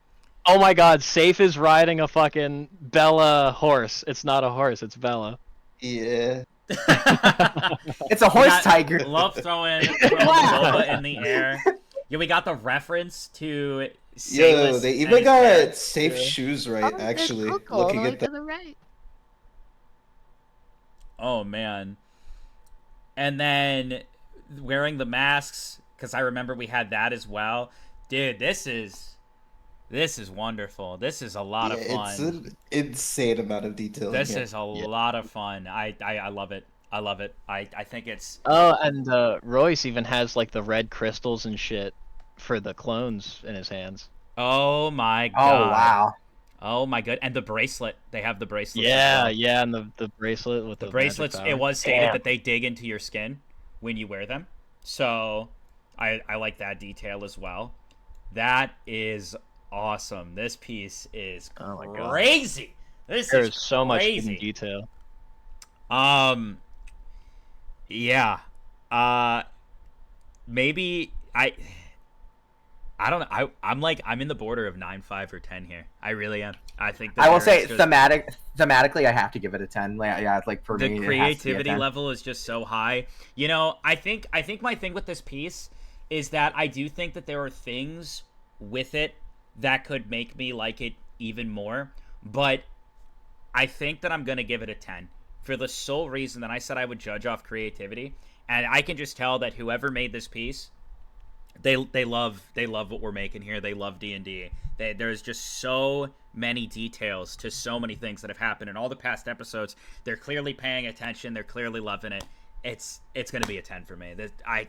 [SPEAKER 3] Oh my god, Safe is riding a fucking Bella horse. It's not a horse, it's Bella.
[SPEAKER 5] Yeah.
[SPEAKER 4] It's a horse tiger.
[SPEAKER 1] Love throwing Loba in the air. Yeah, we got the reference to
[SPEAKER 5] Yo, they even got Safe shoes right, actually. Looking at that.
[SPEAKER 1] Oh, man. And then wearing the masks, because I remember we had that as well. Dude, this is wonderful. This is a lot of fun.
[SPEAKER 5] It's an insane amount of detail.
[SPEAKER 1] This is a lot of fun. I love it. I love it. I think it's...
[SPEAKER 3] Oh, and Royce even has, like, the red crystals and shit for the clones in his hands.
[SPEAKER 1] Oh, my God.
[SPEAKER 4] Oh, wow.
[SPEAKER 1] Oh, my God. And the bracelet. They have the bracelet.
[SPEAKER 3] Yeah, yeah, and the bracelet with the
[SPEAKER 1] bracelets, it was stated that they dig into your skin when you wear them. So, I like that detail as well. That is awesome. This piece is crazy.
[SPEAKER 3] There's so much hidden detail.
[SPEAKER 1] Yeah. Maybe I don't know. I'm in the border of 9.5 or 10 here. I really am. I think
[SPEAKER 4] I will say thematically I have to give it a 10. Yeah, like for me
[SPEAKER 1] the creativity level is just so high. You know, I think my thing with this piece is that I do think that there are things with it that could make me like it even more, but I think that I'm going to give it a 10 for the sole reason that I said I would judge off creativity, and I can just tell that whoever made this piece, they love what we're making here. They love D&D. There's just so many details to so many things that have happened in all the past episodes. They're clearly paying attention. They're clearly loving it. It's going to be a 10 for me. I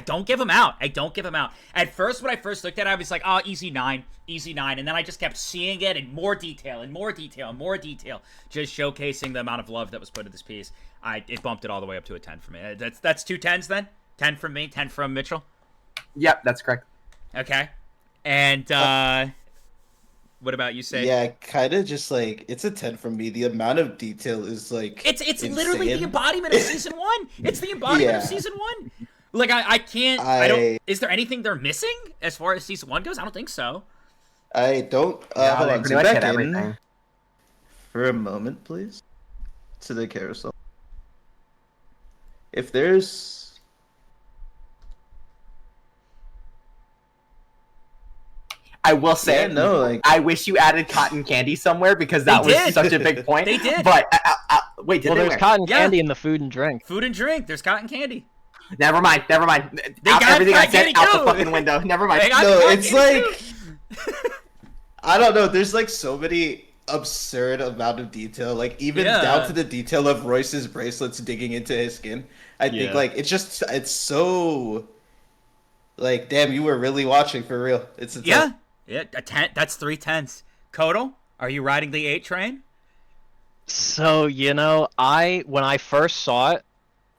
[SPEAKER 1] don't give them out. I don't give them out. At first, when I first looked at it, I was like, oh, easy 9. And then I just kept seeing it in more detail and more detail and more detail, just showcasing the amount of love that was put in this piece. It bumped it all the way up to a 10 for me. That's 2 10s then? 10 from me, 10 from Mitchell?
[SPEAKER 4] Yep, that's correct.
[SPEAKER 1] Okay. And What about you, Say?
[SPEAKER 5] Yeah, kind of just like it's a 10 from me. The amount of detail is like
[SPEAKER 1] It's literally the
[SPEAKER 5] insane.
[SPEAKER 1] embodiment of season 1. It's the embodiment of
[SPEAKER 5] Yeah.
[SPEAKER 1] season 1. Like I can't. I don't. Is there anything they're missing as far as season 1 goes? I don't think so.
[SPEAKER 5] I don't.
[SPEAKER 4] Yeah,
[SPEAKER 5] Hold
[SPEAKER 4] they
[SPEAKER 5] on.
[SPEAKER 4] pretty
[SPEAKER 5] Zoom
[SPEAKER 4] much
[SPEAKER 5] back
[SPEAKER 4] hit
[SPEAKER 5] in
[SPEAKER 4] everything.
[SPEAKER 5] for a moment, please. To the carousel. If there's
[SPEAKER 4] I will say,
[SPEAKER 5] no, like
[SPEAKER 4] I wish you added cotton candy somewhere because that
[SPEAKER 1] They
[SPEAKER 4] was
[SPEAKER 1] did.
[SPEAKER 4] such a big point.
[SPEAKER 1] They did.
[SPEAKER 4] But wait, did
[SPEAKER 3] Well,
[SPEAKER 4] they?
[SPEAKER 3] there's
[SPEAKER 4] Where?
[SPEAKER 3] cotton
[SPEAKER 1] Yeah.
[SPEAKER 3] candy in the food and drink.
[SPEAKER 1] Food and drink. There's cotton candy.
[SPEAKER 4] Never mind.
[SPEAKER 1] They got
[SPEAKER 4] Everything I
[SPEAKER 1] cotton
[SPEAKER 4] said
[SPEAKER 1] candy
[SPEAKER 4] out
[SPEAKER 1] too.
[SPEAKER 4] the fucking window. Never mind.
[SPEAKER 1] They got
[SPEAKER 5] no,
[SPEAKER 1] cotton
[SPEAKER 5] it's
[SPEAKER 1] candy
[SPEAKER 5] like
[SPEAKER 1] too.
[SPEAKER 5] I don't know. There's like so many absurd amount of detail, like even
[SPEAKER 1] Yeah.
[SPEAKER 5] down to the detail of Royce's bracelets digging into his skin. I think
[SPEAKER 3] Yeah.
[SPEAKER 5] like it's so like damn, you were really watching for real. It's a
[SPEAKER 1] Yeah. Yeah. A 10. That's 3 tenths. Kodal, are you riding the 8 train?
[SPEAKER 3] So, when I first saw it,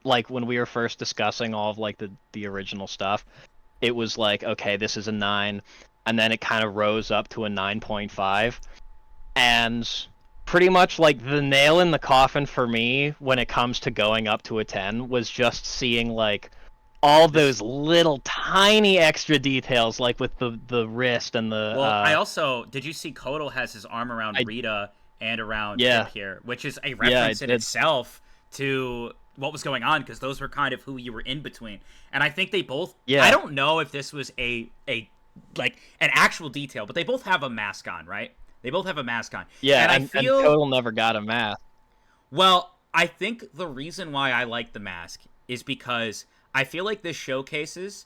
[SPEAKER 3] like when we were first discussing all of like the original stuff, it was like, okay, this is a 9, and then it kind of rose up to a 9.5. And pretty much like the nail in the coffin for me when it comes to going up to a 10 was just seeing like all those little tiny extra details, like with the wrist and the
[SPEAKER 1] Well, I also did. You see, Kodal has his arm around Rita and around
[SPEAKER 3] Yeah.
[SPEAKER 1] Pip here, which is a
[SPEAKER 3] I
[SPEAKER 1] reference in
[SPEAKER 3] did.
[SPEAKER 1] itself to what was going on because those were kind of who you were in between. And I think they both.
[SPEAKER 3] Yeah.
[SPEAKER 1] I don't know if this was a like an actual detail, but they both have a mask on, right? They both have a mask on.
[SPEAKER 3] yeah,
[SPEAKER 1] and I
[SPEAKER 3] and
[SPEAKER 1] feel
[SPEAKER 3] Total never got a mask.
[SPEAKER 1] Well, I think the reason why I like the mask is because I feel like this showcases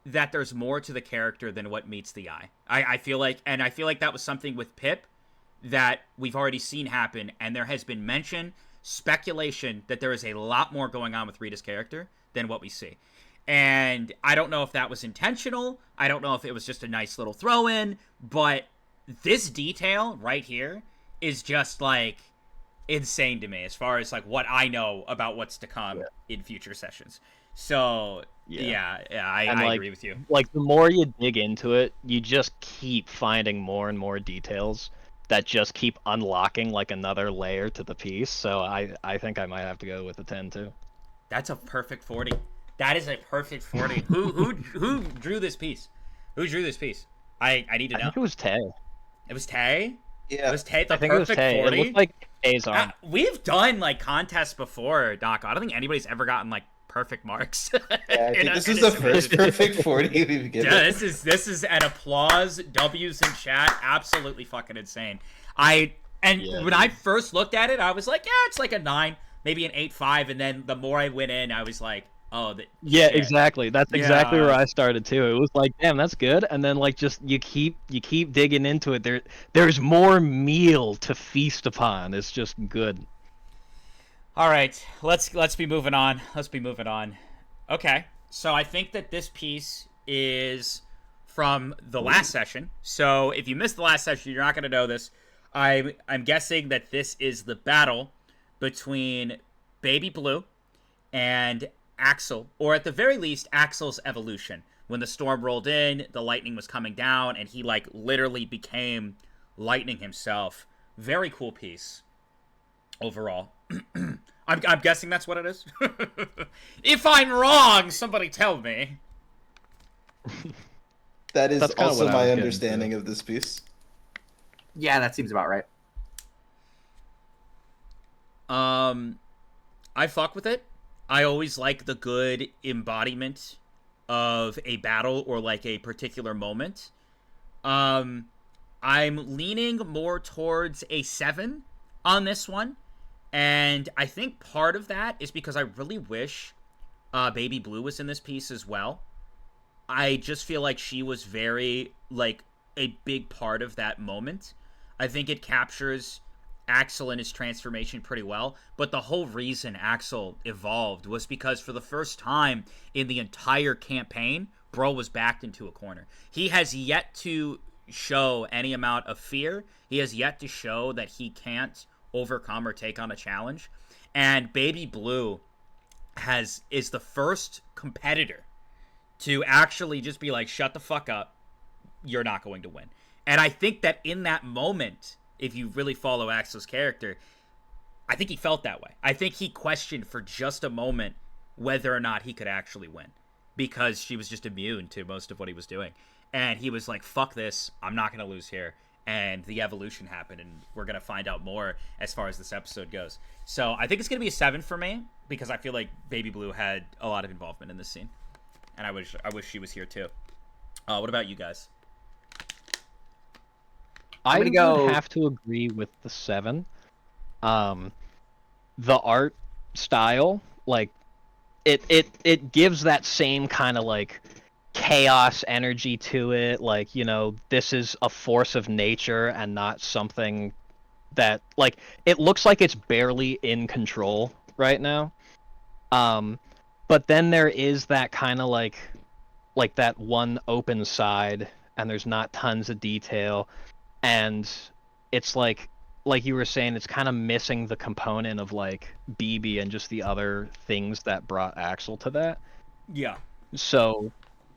[SPEAKER 1] that there's more to the character than what meets the eye. I feel like that was something with Pip that we've already seen happen, and there has been speculation that there is a lot more going on with Rita's character than what we see. And I don't know if that was intentional. I don't know if it was just a nice little throw in, but this detail right here is just like insane to me as far as like what I know about what's to come in future sessions. So I
[SPEAKER 3] like,
[SPEAKER 1] agree with you.
[SPEAKER 3] Like the more you dig into it, you just keep finding more and more details that just keep unlocking like another layer to the piece. So I think I might have to go with a 10 too.
[SPEAKER 1] That's a perfect 40. That is a perfect 40. Who drew this piece? Who drew this piece? I need to know.
[SPEAKER 3] I think it was Tay.
[SPEAKER 1] It was Tay?
[SPEAKER 5] Yeah.
[SPEAKER 1] It was Tay, the
[SPEAKER 3] I think it was
[SPEAKER 1] perfect
[SPEAKER 3] Tay.
[SPEAKER 1] 40?
[SPEAKER 3] It looked like Tay's arm.
[SPEAKER 1] We've done like contests before, Doc. I don't think anybody's ever gotten like perfect marks.
[SPEAKER 5] Yeah, I think this is the first perfect 40 we've given.
[SPEAKER 1] Yeah, this is an applause. W's in chat, absolutely fucking insane. When I first looked at it, I was like, yeah, it's like a 9, maybe an 8.5, and then the more I went in, I was like, oh,
[SPEAKER 3] yeah,
[SPEAKER 1] shit.
[SPEAKER 3] exactly. That's exactly where I started too. It was like, damn, that's good. And then like just you keep digging into it. There's more meal to feast upon. It's just good.
[SPEAKER 1] All right, let's be moving on. Let's be moving on. Okay, so I think that this piece is from the last session. So if you missed the last session, you're not going to know this. I'm guessing that this is the battle between Baby Blue and Axel, or at the very least, Axel's evolution. When the storm rolled in, the lightning was coming down, and he like literally became lightning himself. Very cool piece overall. I'm guessing that's what it is. If I'm wrong, somebody tell me.
[SPEAKER 5] That is
[SPEAKER 3] That's kinda
[SPEAKER 5] also
[SPEAKER 3] what I was
[SPEAKER 5] my
[SPEAKER 3] getting
[SPEAKER 5] understanding of this piece.
[SPEAKER 4] Yeah, that seems about right.
[SPEAKER 1] I fuck with it. I always like the good embodiment of a battle or like a particular moment. I'm leaning more towards a 7 on this one. And I think part of that is because I really wish Baby Blue was in this piece as well. I just feel like she was very, like, a big part of that moment. I think it captures Axel and his transformation pretty well, but the whole reason Axel evolved was because for the first time in the entire campaign, bro was backed into a corner. He has yet to show any amount of fear. He has yet to show that he can't overcome or take on a challenge. And Baby Blue is the first competitor to actually just be like, shut the fuck up, you're not going to win. And I think that in that moment, if you really follow Axel's character, I think he felt that way. I think he questioned for just a moment whether or not he could actually win, because she was just immune to most of what he was doing. And he was like, fuck this, I'm not going to lose here. And the evolution happened, and we're going to find out more as far as this episode goes. So I think it's going to be a 7 for me, because I feel like Baby Blue had a lot of involvement in this scene. And I wish she was here too. What about you guys?
[SPEAKER 3] I would have to agree with the 7. The art style, like, it gives that same kind of, like, chaos energy to it. Like, you know, this is a force of nature and not something that, like, it looks like it's barely in control right now. But then there is that kind of, like that one open side, and there's not tons of detail. And it's like you were saying, it's kind of missing the component of, like, BB and just the other things that brought Axel to that.
[SPEAKER 1] Yeah.
[SPEAKER 3] So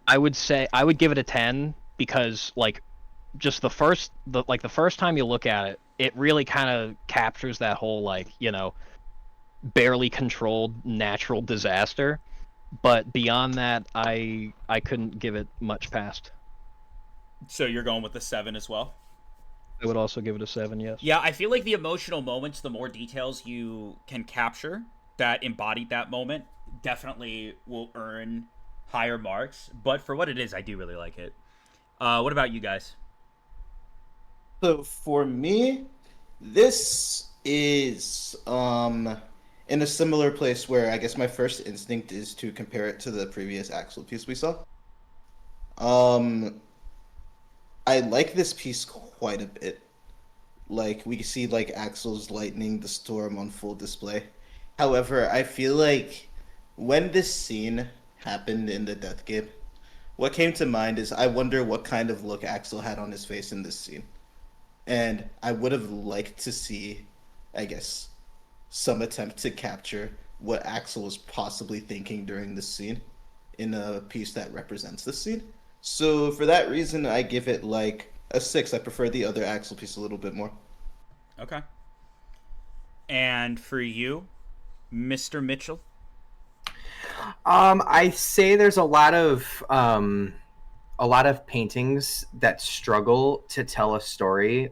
[SPEAKER 3] I would say I would give it a 10, because, like, just the first time you look at it, it really kind of captures that whole, like, you know, barely controlled natural disaster. But beyond that, I couldn't give it much past.
[SPEAKER 1] So you're going with the 7 as well?
[SPEAKER 3] I would also give it a 7, yes.
[SPEAKER 1] Yeah, I feel like the emotional moments, the more details you can capture that embodied that moment, definitely will earn higher marks. But for what it is, I do really like it. What about you guys?
[SPEAKER 5] So for me, this is in a similar place where I guess my first instinct is to compare it to the previous Axel piece we saw. I like this piece quite a bit. Like, we see, like, Axel's lightning the storm on full display. However, I feel like when this scene happened in the Death Game, what came to mind is I wonder what kind of look Axel had on his face in this scene. And I would have liked to see, I guess, some attempt to capture what Axel was possibly thinking during this scene in a piece that represents this scene. So for that reason, I give it like a 6. I prefer the other Axel piece a little bit more.
[SPEAKER 1] Okay. And for you, Mr. Mitchell?
[SPEAKER 4] I say there's a lot of paintings that struggle to tell a story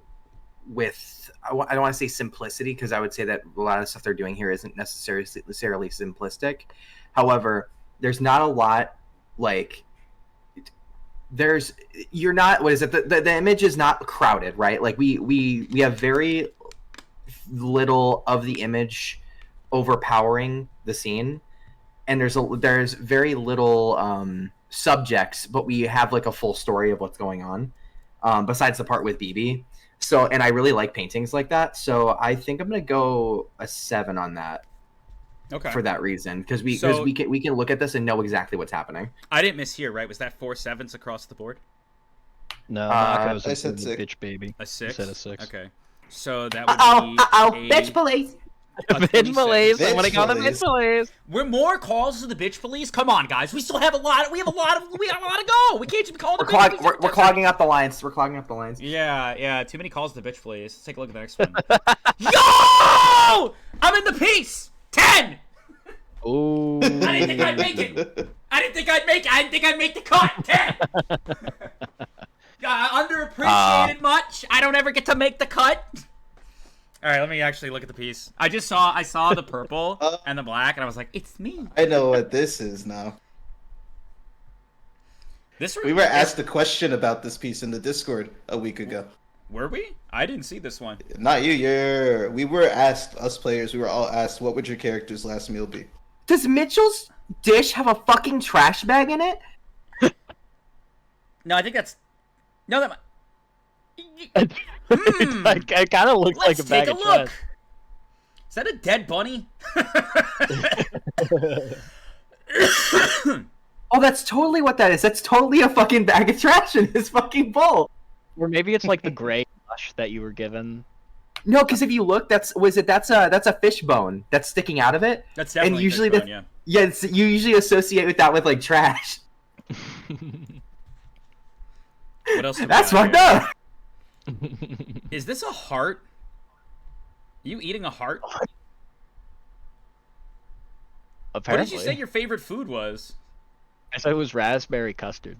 [SPEAKER 4] with, I don't want to say simplicity, because I would say that a lot of stuff they're doing here isn't necessarily simplistic. However, there's not a lot, like, the image is not crowded, right? Like, we have very little of the image overpowering the scene, and there's very little subjects, but we have, like, a full story of what's going on, besides the part with BB. So, and I really like paintings like that, so I think I'm gonna go a 7 on that.
[SPEAKER 1] Okay.
[SPEAKER 4] For that reason, because we can look at this and know exactly what's happening.
[SPEAKER 1] I didn't mishear, right? Was that 4 7s across the board?
[SPEAKER 3] No, I
[SPEAKER 5] said
[SPEAKER 3] a
[SPEAKER 5] 6.
[SPEAKER 3] Bitch baby.
[SPEAKER 1] A 6?
[SPEAKER 3] I said a 6.
[SPEAKER 1] Okay. So that would be
[SPEAKER 4] bitch police.
[SPEAKER 3] Bitch police.
[SPEAKER 5] Bitch
[SPEAKER 3] I want to call them
[SPEAKER 5] police.
[SPEAKER 3] bitch police.
[SPEAKER 1] We're more calls to the bitch police? Come on, guys. We still have a lot. We have a lot to go. We can't just be calling
[SPEAKER 4] We're clogging up the lines. We're clogging up the lines.
[SPEAKER 1] Yeah. Too many calls to the bitch police. Let's take a look at the next one. Yo! I'm in the piece. 10.
[SPEAKER 3] Ooh.
[SPEAKER 1] I didn't think I'd make it. I didn't think I'd make the cut. 10. Underappreciated much. I don't ever get to make the cut. All right, let me actually look at the piece. I saw the purple and the black, and I was like, it's me.
[SPEAKER 5] I know what this is now. We were asked a question about this piece in the Discord a week ago.
[SPEAKER 1] Were we? I didn't see this one.
[SPEAKER 5] Not you. We were asked, us players, we were all asked, what would your character's last meal be?
[SPEAKER 4] Does Mitchell's dish have a fucking trash bag in it?
[SPEAKER 1] No, I think that's... No, that...
[SPEAKER 3] It kind of looks like a bag of trash.
[SPEAKER 1] Let's take a look. Is that a dead bunny?
[SPEAKER 4] Oh, that's totally what that is. That's totally a fucking bag of trash in his fucking bowl.
[SPEAKER 3] Or maybe it's like the gray mush that you were given.
[SPEAKER 4] No, because if you look, that's a fish bone that's sticking out of it.
[SPEAKER 1] That's definitely
[SPEAKER 4] and usually
[SPEAKER 1] a fish bone,
[SPEAKER 4] you usually associate with that with, like, trash.
[SPEAKER 1] What else?
[SPEAKER 4] That's fucked up.
[SPEAKER 1] Is this a heart? You eating a heart?
[SPEAKER 3] Apparently.
[SPEAKER 1] What did you say your favorite food was?
[SPEAKER 3] I said it was raspberry custard.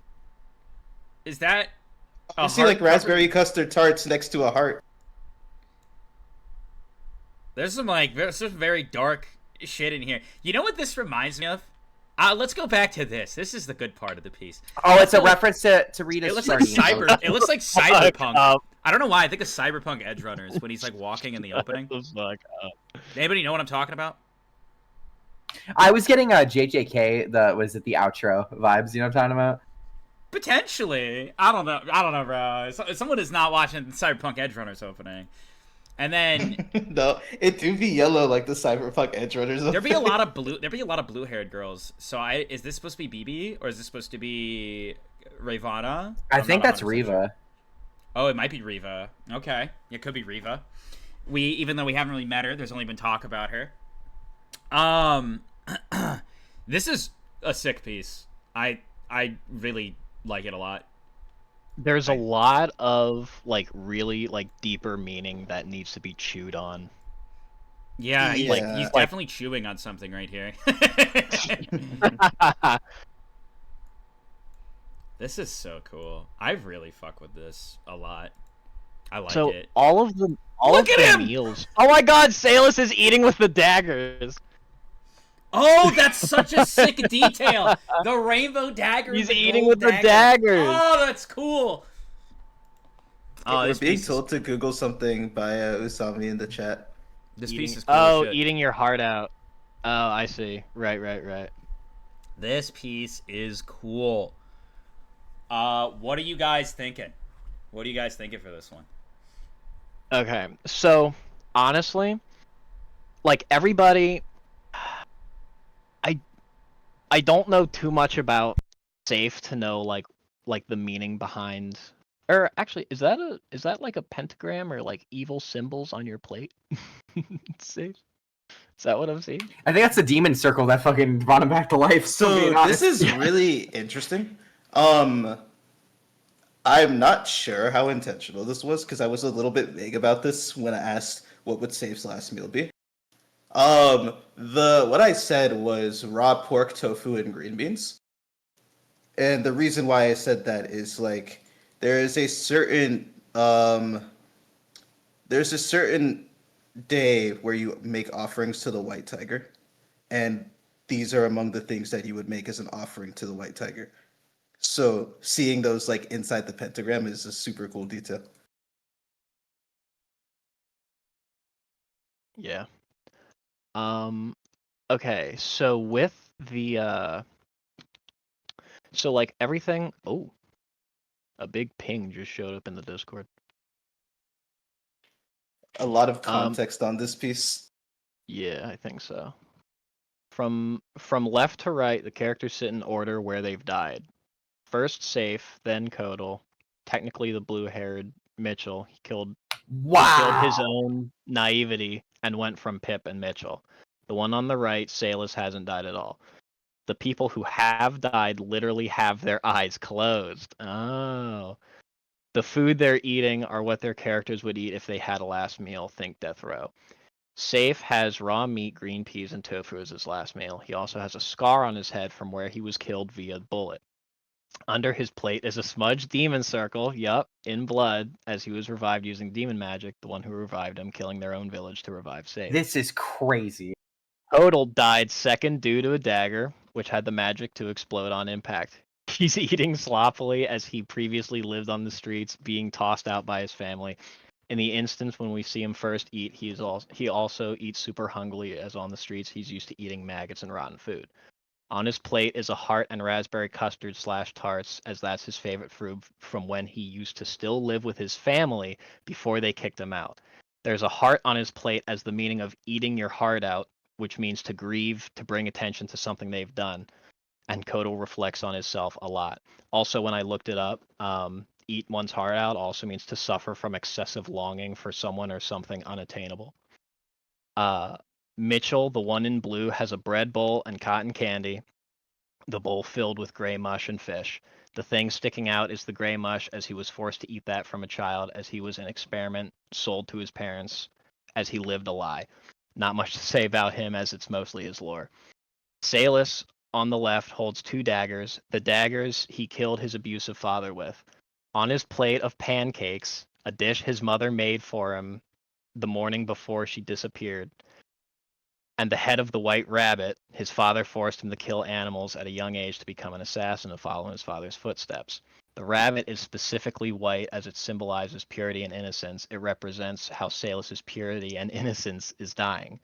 [SPEAKER 1] Is that
[SPEAKER 5] I see like raspberry custard tarts next to a heart.
[SPEAKER 1] There's some very dark shit in here. You know what this reminds me of? Let's go back to this. This is the good part of the piece.
[SPEAKER 4] Oh, it's a reference to Rita's.
[SPEAKER 1] It looks like It looks like Cyberpunk. I don't know why. I think of Cyberpunk Edge Runners when he's like walking in the opening. Anybody know what I'm talking about?
[SPEAKER 4] I was getting a JJK. The outro vibes? You know what I'm talking about?
[SPEAKER 1] Potentially. I don't know, bro. Someone is not watching Cyberpunk Edge Runners opening. And then
[SPEAKER 5] no, it do be yellow like the Cyberpunk Edge Runners.
[SPEAKER 1] There'd be a lot of blue-haired girls. So is this supposed to be BB or is this supposed to be Ravana?
[SPEAKER 4] I think that's Riva.
[SPEAKER 1] Sure. Oh, it might be Riva. Okay, it could be Riva. Even though we haven't really met her, there's only been talk about her. This is a sick piece. I really like it a lot.
[SPEAKER 3] There's a lot of like really like deeper meaning that needs to be chewed on.
[SPEAKER 1] Yeah, he's definitely chewing on something right here. This is so cool. I really fuck with this a lot. I like it.
[SPEAKER 3] all of the meals. Oh my god, Salus is eating with the daggers.
[SPEAKER 1] Oh, that's such a sick detail. The rainbow dagger.
[SPEAKER 3] He's eating with the daggers.
[SPEAKER 1] Oh, that's cool.
[SPEAKER 5] Oh, we're being told to Google something by Usami in the chat.
[SPEAKER 1] This piece is cool.
[SPEAKER 3] Oh, eating your heart out. Oh, I see. Right.
[SPEAKER 1] This piece is cool. What are you guys thinking? What are you guys thinking for this one?
[SPEAKER 3] Okay, so honestly, like everybody, I don't know too much about Safe to know like the meaning behind. Or actually, is that like a pentagram or like evil symbols on your plate? Safe. Is that what I'm seeing?
[SPEAKER 4] I think that's the demon circle that fucking brought him back to life.
[SPEAKER 5] So this is really interesting. I'm not sure how intentional this was because I was a little bit vague about this when I asked what would Safe's last meal be. What I said was raw pork, tofu, and green beans. And the reason why I said that is like there's a certain day where you make offerings to the white tiger, and these are among the things that you would make as an offering to the white tiger. So seeing those like inside the pentagram is a super cool detail.
[SPEAKER 3] Yeah. Okay, so with the so like everything. Oh, a big ping just showed up in the Discord.
[SPEAKER 5] A lot of context on this piece.
[SPEAKER 3] Yeah, I think so. From left to right, the characters sit in order where they've died. First Safe, then Kodal. Technically the blue-haired Mitchell. He killed his own naivety and went from Pip and Mitchell. The one on the right, Salus, hasn't died at all. The people who have died literally have their eyes closed. Oh. The food they're eating are what their characters would eat if they had a last meal. Think death row. Safe has raw meat, green peas, and tofu as his last meal. He also has a scar on his head from where he was killed via bullet. Under his plate is a smudged demon circle, in blood, as he was revived using demon magic, the one who revived him, killing their own village to revive Safe.
[SPEAKER 4] This is crazy.
[SPEAKER 3] Kodal died second due to a dagger, which had the magic to explode on impact. He's eating sloppily as he previously lived on the streets, being tossed out by his family. In the instance when we see him first eat, he also eats super hungrily, as on the streets he's used to eating maggots and rotten food. On his plate is a heart and raspberry custard / tarts, as that's his favorite fruit from when he used to still live with his family before they kicked him out. There's a heart on his plate as the meaning of eating your heart out, which means to grieve, to bring attention to something they've done. And Kodal reflects on himself a lot. Also, when I looked it up, eat one's heart out also means to suffer from excessive longing for someone or something unattainable. Mitchell, the one in blue, has a bread bowl and cotton candy, the bowl filled with gray mush and fish. The thing sticking out is the gray mush, as he was forced to eat that from a child, as he was an experiment sold to his parents, as he lived a lie. Not much to say about him, as it's mostly his lore. Salus, on the left, holds 2 daggers. The daggers he killed his abusive father with. On his plate of pancakes, a dish his mother made for him the morning before she disappeared, and the head of the white rabbit, his father forced him to kill animals at a young age to become an assassin and follow in his father's footsteps. The rabbit is specifically white as it symbolizes purity and innocence. It represents how Salus's purity and innocence is dying.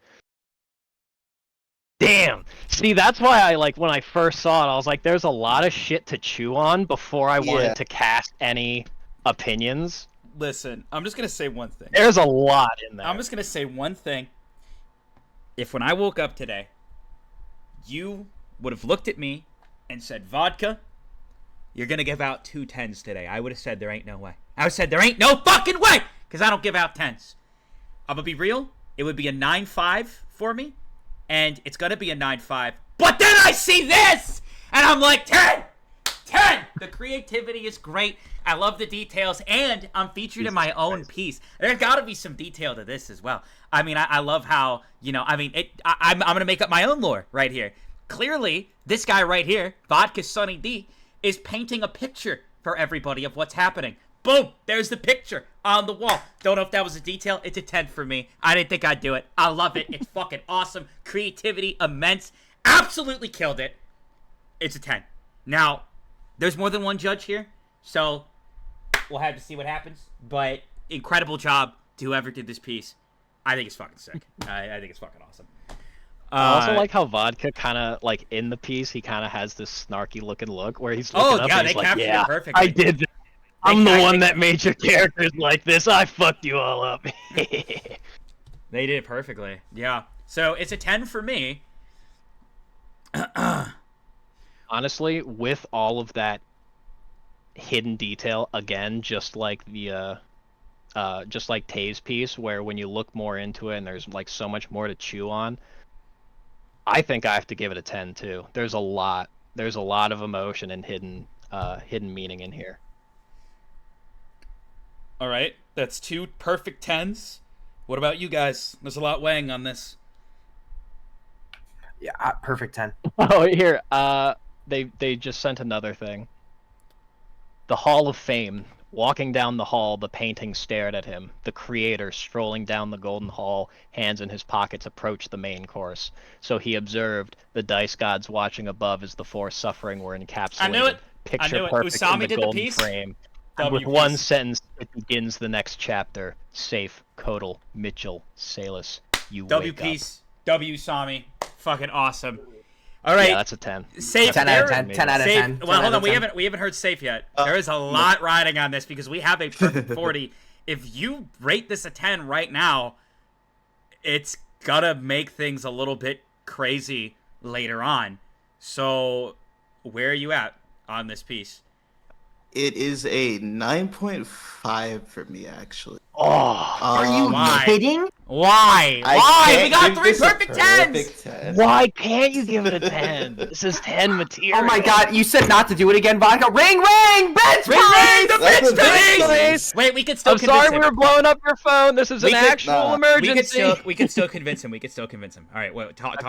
[SPEAKER 3] Damn! See, that's why I, like, when I first saw it, I was like, there's a lot of shit to chew on before I wanted to cast any opinions.
[SPEAKER 1] Listen, I'm just going to say one thing.
[SPEAKER 3] There's a lot in there.
[SPEAKER 1] I'm just going to say one thing. If when I woke up today, you would have looked at me and said, Vodka, you're going to give out 2 10s today, I would have said, there ain't no way. I would have said, there ain't no fucking way, because I don't give out 10s. I'm going to be real. It would be a 9-5 for me, and it's going to be a 9-5. But then I see this, and I'm like, 10! 10! The creativity is great. I love the details, and I'm featured in my own piece. There's got to be some detail to this as well. I mean, I love how, you know, I mean, I'm going to make up my own lore right here. Clearly, this guy right here, VodkaSunnyD, is painting a picture for everybody of what's happening. Boom! There's the picture on the wall. Don't know if that was a detail. It's a 10 for me. I didn't think I'd do it. I love it. It's fucking awesome. Creativity, immense. Absolutely killed it. It's a 10. Now, there's more than one judge here, so we'll have to see what happens. But incredible job to whoever did this piece. I think it's fucking sick. I think it's fucking awesome.
[SPEAKER 3] I also like how Vodka kind of, like, in the piece, he kind of has this snarky looking look where he's looking up and he's like, yeah, it perfectly. I did this. I'm the one that made your characters like this. I fucked you all up.
[SPEAKER 1] They did it perfectly. Yeah. So it's a 10 for me.
[SPEAKER 3] Honestly, with all of that hidden detail, again, just like the just like Tay's piece, where when you look more into it and there's like so much more to chew on, I think I have to give it a 10 too. There's a lot of emotion and hidden meaning in here.
[SPEAKER 1] All right, that's 2 perfect 10s. What about you guys? There's a lot weighing on this.
[SPEAKER 4] Yeah, perfect 10.
[SPEAKER 3] Oh, here, they just sent another thing. The Hall of Fame. Walking down the hall, the painting stared at him. The creator, strolling down the golden hall, hands in his pockets, approached the main course. So he observed the dice gods watching above as the 4 suffering were encapsulated.
[SPEAKER 1] I knew it.
[SPEAKER 3] Picture perfect
[SPEAKER 1] Usami
[SPEAKER 3] in the
[SPEAKER 1] did
[SPEAKER 3] golden
[SPEAKER 1] the piece.
[SPEAKER 3] frame. And with one sentence, it begins the next chapter. Safe, Kodal, Mitchell, Salus, you
[SPEAKER 1] W
[SPEAKER 3] wake
[SPEAKER 1] piece. W Usami. Fucking awesome. All right.
[SPEAKER 3] Yeah, that's a 10.
[SPEAKER 1] Safe.
[SPEAKER 4] 10 out of 10. 10 out of 10.
[SPEAKER 1] Well, hold on. We haven't heard safe yet. There is a lot riding on this because we have a perfect 40. If you rate this a 10 right now, it's gonna make things a little bit crazy later on. So, where are you at on this piece?
[SPEAKER 5] It is a 9.5 for me, actually.
[SPEAKER 3] Oh,
[SPEAKER 4] Are you kidding?
[SPEAKER 1] Why? Why? We got 3 perfect 10s!
[SPEAKER 3] Why can't you give it a 10? This is 10 material.
[SPEAKER 4] Oh my god, you said not to do it again, Vodka. Ring, ring! Bench
[SPEAKER 1] Ring, the
[SPEAKER 5] That's
[SPEAKER 1] bitch
[SPEAKER 5] a bitch
[SPEAKER 1] police! Wait, we can still
[SPEAKER 3] I'm
[SPEAKER 1] convince
[SPEAKER 3] sorry
[SPEAKER 1] him.
[SPEAKER 3] we were blowing up your phone. This is an actual emergency.
[SPEAKER 1] We can still convince him. All right, wait, talk to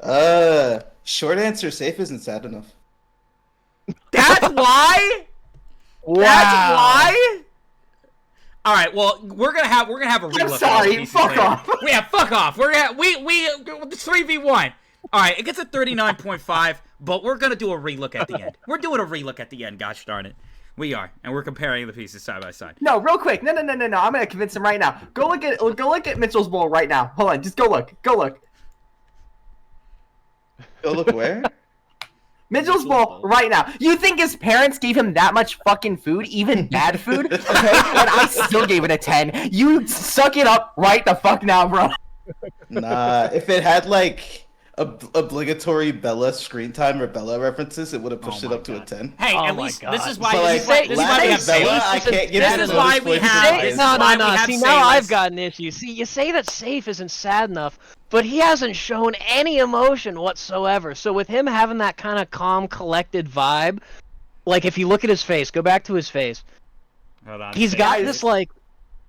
[SPEAKER 1] us.
[SPEAKER 5] Short answer, safe isn't sad enough.
[SPEAKER 1] That's why?
[SPEAKER 3] Wow.
[SPEAKER 1] That's why? All right, well, we're gonna have a relook.
[SPEAKER 4] I'm sorry, fuck off.
[SPEAKER 1] Yeah, fuck off. We 3v1. All right, it gets a 39.5, but we're gonna do a relook at the end. We're doing a relook at the end. Gosh darn it, we are, and we're comparing the pieces side by side.
[SPEAKER 4] No, real quick. No. I'm gonna convince him right now. Go look at Mitchell's bowl right now. Hold on, just go look. Go look.
[SPEAKER 5] Go look where?
[SPEAKER 4] Mitchell's bowl right now. You think his parents gave him that much fucking food, even bad food? Okay, and I still gave it a 10. You suck it up right the fuck now, bro.
[SPEAKER 5] Nah, if it had like obligatory Bella screen time or Bella references, it would have pushed it up to a 10.
[SPEAKER 1] Hey,
[SPEAKER 3] Oh
[SPEAKER 1] at
[SPEAKER 3] my
[SPEAKER 1] least
[SPEAKER 3] God.
[SPEAKER 1] this is why
[SPEAKER 5] So,
[SPEAKER 1] this
[SPEAKER 5] like,
[SPEAKER 1] is why we have
[SPEAKER 5] Bella,
[SPEAKER 1] safe.
[SPEAKER 5] I can't give
[SPEAKER 1] This
[SPEAKER 5] it
[SPEAKER 1] is
[SPEAKER 5] those
[SPEAKER 1] why we
[SPEAKER 5] points
[SPEAKER 1] have.
[SPEAKER 5] for
[SPEAKER 1] This is
[SPEAKER 3] No.
[SPEAKER 1] why we have
[SPEAKER 3] See,
[SPEAKER 1] Safe.
[SPEAKER 3] now I've got an issue. See, you say that safe isn't sad enough, but he hasn't shown any emotion whatsoever. So with him having that kind of calm, collected vibe, Like, if you look at his face, go back to his face.
[SPEAKER 1] Hold on.
[SPEAKER 3] He's got this, like...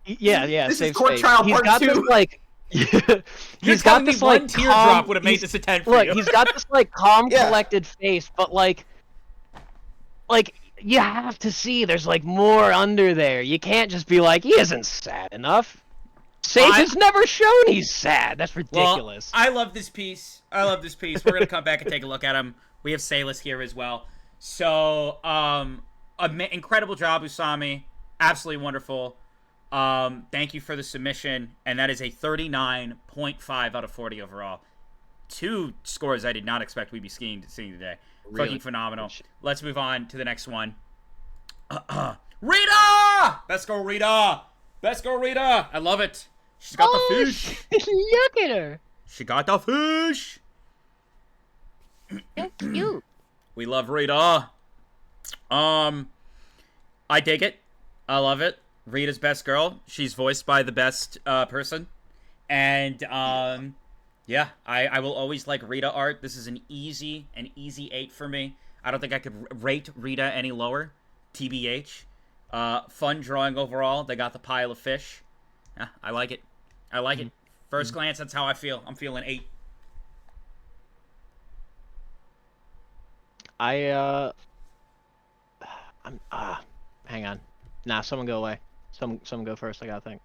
[SPEAKER 3] Yeah,
[SPEAKER 4] This
[SPEAKER 3] save
[SPEAKER 4] is court
[SPEAKER 3] space.
[SPEAKER 4] trial
[SPEAKER 3] He's
[SPEAKER 4] part
[SPEAKER 3] got
[SPEAKER 4] 2.
[SPEAKER 3] this, like...
[SPEAKER 1] You're
[SPEAKER 3] he's
[SPEAKER 1] telling
[SPEAKER 3] got
[SPEAKER 1] me
[SPEAKER 3] this,
[SPEAKER 1] one
[SPEAKER 3] like,
[SPEAKER 1] teardrop would have made this a 10 for
[SPEAKER 3] Look,
[SPEAKER 1] you.
[SPEAKER 3] he's got this, like, calm,
[SPEAKER 5] Yeah.
[SPEAKER 3] collected face, but, like, you have to see there's, like, more under there. You can't just be like, he isn't sad enough. Sage has never shown he's sad. That's ridiculous.
[SPEAKER 1] Well, I love this piece. We're going to come back and take a look at him. We have Salis here as well. So, incredible job, Usami. Absolutely wonderful. Thank you for the submission. And that is a 39.5 out of 40 overall. 2 scores I did not expect we'd be seeing today.
[SPEAKER 3] Really?
[SPEAKER 1] Fucking phenomenal. Let's move on to the next one. Rita! Best girl, Rita! Best girl, Rita! I love it. She's got the fish.
[SPEAKER 3] Look at her.
[SPEAKER 1] She got the fish.
[SPEAKER 3] So cute.
[SPEAKER 1] We love Rita. I dig it. I love it. Rita's best girl. She's voiced by the best person. And yeah, I will always like Rita art. This is an easy 8 for me. I don't think I could rate Rita any lower. TBH. Fun drawing overall. They got the pile of fish. Yeah, I like it. I like it. First glance, that's how I feel. I'm feeling 8.
[SPEAKER 3] Hang on. Nah, someone go away. Someone go first. I gotta think.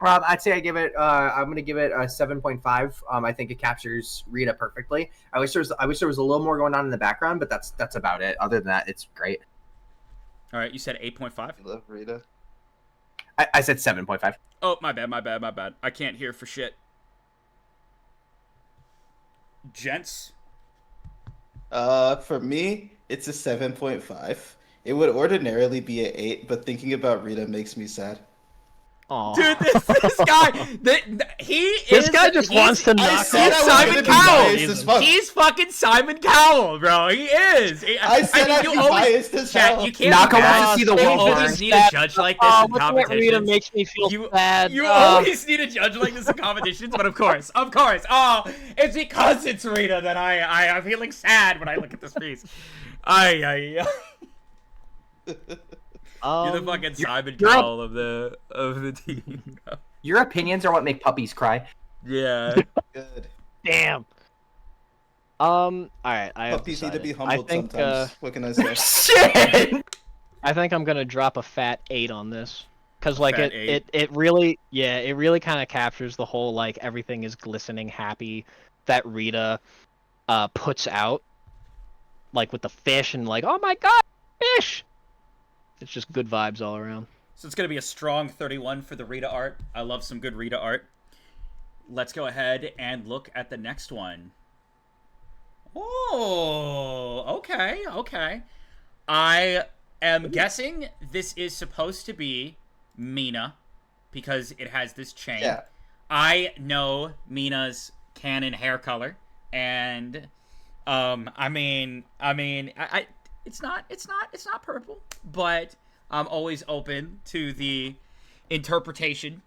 [SPEAKER 4] I'd say I'm gonna give it a 7.5. I think it captures Rita perfectly. I wish there was a little more going on in the background, but that's about it. Other than that, it's great.
[SPEAKER 1] All right, you said 8.5?
[SPEAKER 5] I love Rita.
[SPEAKER 4] I said 7.5.
[SPEAKER 1] Oh, my bad. I can't hear for shit. Gents?
[SPEAKER 5] For me, it's a 7.5. It would ordinarily be an 8, but thinking about Rita makes me sad.
[SPEAKER 3] Aw.
[SPEAKER 1] Dude, this guy,
[SPEAKER 3] This guy just wants to knock
[SPEAKER 5] I
[SPEAKER 3] off
[SPEAKER 5] said I was
[SPEAKER 1] Simon
[SPEAKER 5] gonna be
[SPEAKER 1] Cowell.
[SPEAKER 5] biased as fuck.
[SPEAKER 1] He's fucking Simon Cowell, bro. He is.
[SPEAKER 5] I said I'd be biased as
[SPEAKER 1] Chat,
[SPEAKER 5] hell.
[SPEAKER 1] you can't
[SPEAKER 4] Naka
[SPEAKER 1] be
[SPEAKER 4] wants
[SPEAKER 1] mad.
[SPEAKER 4] to see the
[SPEAKER 1] You
[SPEAKER 4] world
[SPEAKER 1] always
[SPEAKER 4] burn.
[SPEAKER 1] need a judge like this in
[SPEAKER 3] Looking at Rita
[SPEAKER 1] competitions.
[SPEAKER 3] makes me feel
[SPEAKER 1] You
[SPEAKER 3] sad.
[SPEAKER 1] always need a judge like this in competitions, but of course. Oh, it's because it's Rita that I'm feeling sad when I look at this piece. Ay. You're the fucking Simon Cowell of the team.
[SPEAKER 4] Your opinions are what make puppies cry.
[SPEAKER 1] Yeah.
[SPEAKER 5] Good.
[SPEAKER 3] Damn. All right. I have
[SPEAKER 5] Puppies need to
[SPEAKER 3] decided.
[SPEAKER 5] be humbled
[SPEAKER 3] I think,
[SPEAKER 5] sometimes. What can I say?
[SPEAKER 4] Shit!
[SPEAKER 3] I think I'm gonna drop a fat 8 on this, cause like
[SPEAKER 1] Fat
[SPEAKER 3] it really kind of captures the whole like everything is glistening happy that Rita puts out, like with the fish and like, oh my god, fish. It's just good vibes all around.
[SPEAKER 1] So it's going to be a strong 31 for the Rita art. I love some good Rita art. Let's go ahead and look at the next one. Oh, okay. I am guessing this is supposed to be Mina because it has this chain.
[SPEAKER 5] Yeah.
[SPEAKER 1] I know Mina's canon hair color, and I mean, it's not purple, but I'm always open to the interpretation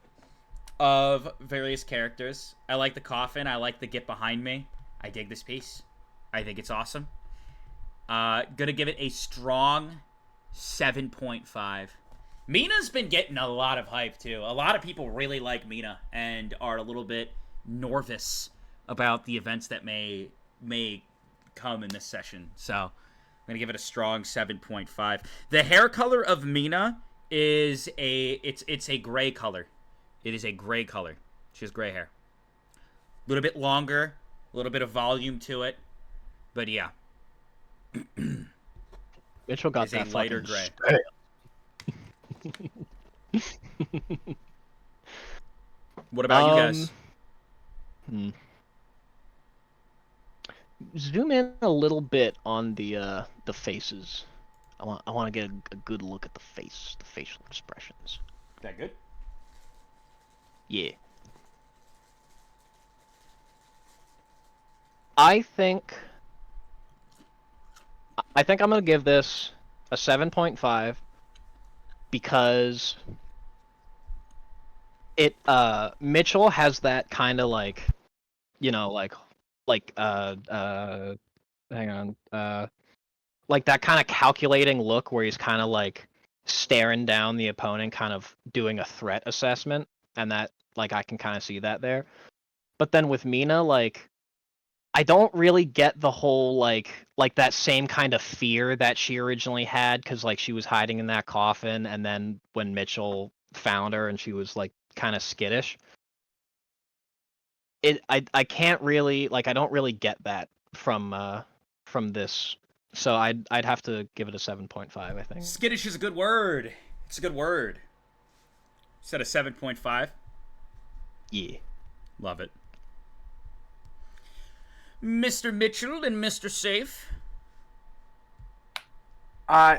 [SPEAKER 1] of various characters. I like the coffin. I like the get behind me. I dig this piece. I think it's awesome. Gonna give it a strong 7.5. Mina's been getting a lot of hype too. A lot of people really like Mina and are a little bit nervous about the events that may come in this session. So I'm gonna give it a strong 7.5. The hair color of Mina is it's a gray color. It is a gray color. She has gray hair. A little bit longer, a little bit of volume to it, but yeah.
[SPEAKER 3] Mitchell got
[SPEAKER 1] It's a
[SPEAKER 3] that
[SPEAKER 1] lighter
[SPEAKER 3] fucking
[SPEAKER 1] gray. What about you guys?
[SPEAKER 3] Zoom in a little bit on the faces. I want to get a good look at the facial expressions.
[SPEAKER 1] Is that good?
[SPEAKER 3] Yeah. I think I'm gonna give this a 7.5 because it Mitchell has that kind of like, you know, like hang on, that kind of calculating look where he's kind of like staring down the opponent, kind of doing a threat assessment, and that like I can kind of see that there. But then with Mina, like I don't really get the whole like that same kind of fear that she originally had, because like she was hiding in that coffin, and then when Mitchell found her and she was like kind of skittish. I can't really like I don't really get that from this. So I'd have to give it a 7.5, I think.
[SPEAKER 1] Skittish is a good word. It's a good word. Said a 7.5.
[SPEAKER 3] Yeah.
[SPEAKER 1] Love it. Mr. Mitchell and Mr. Safe.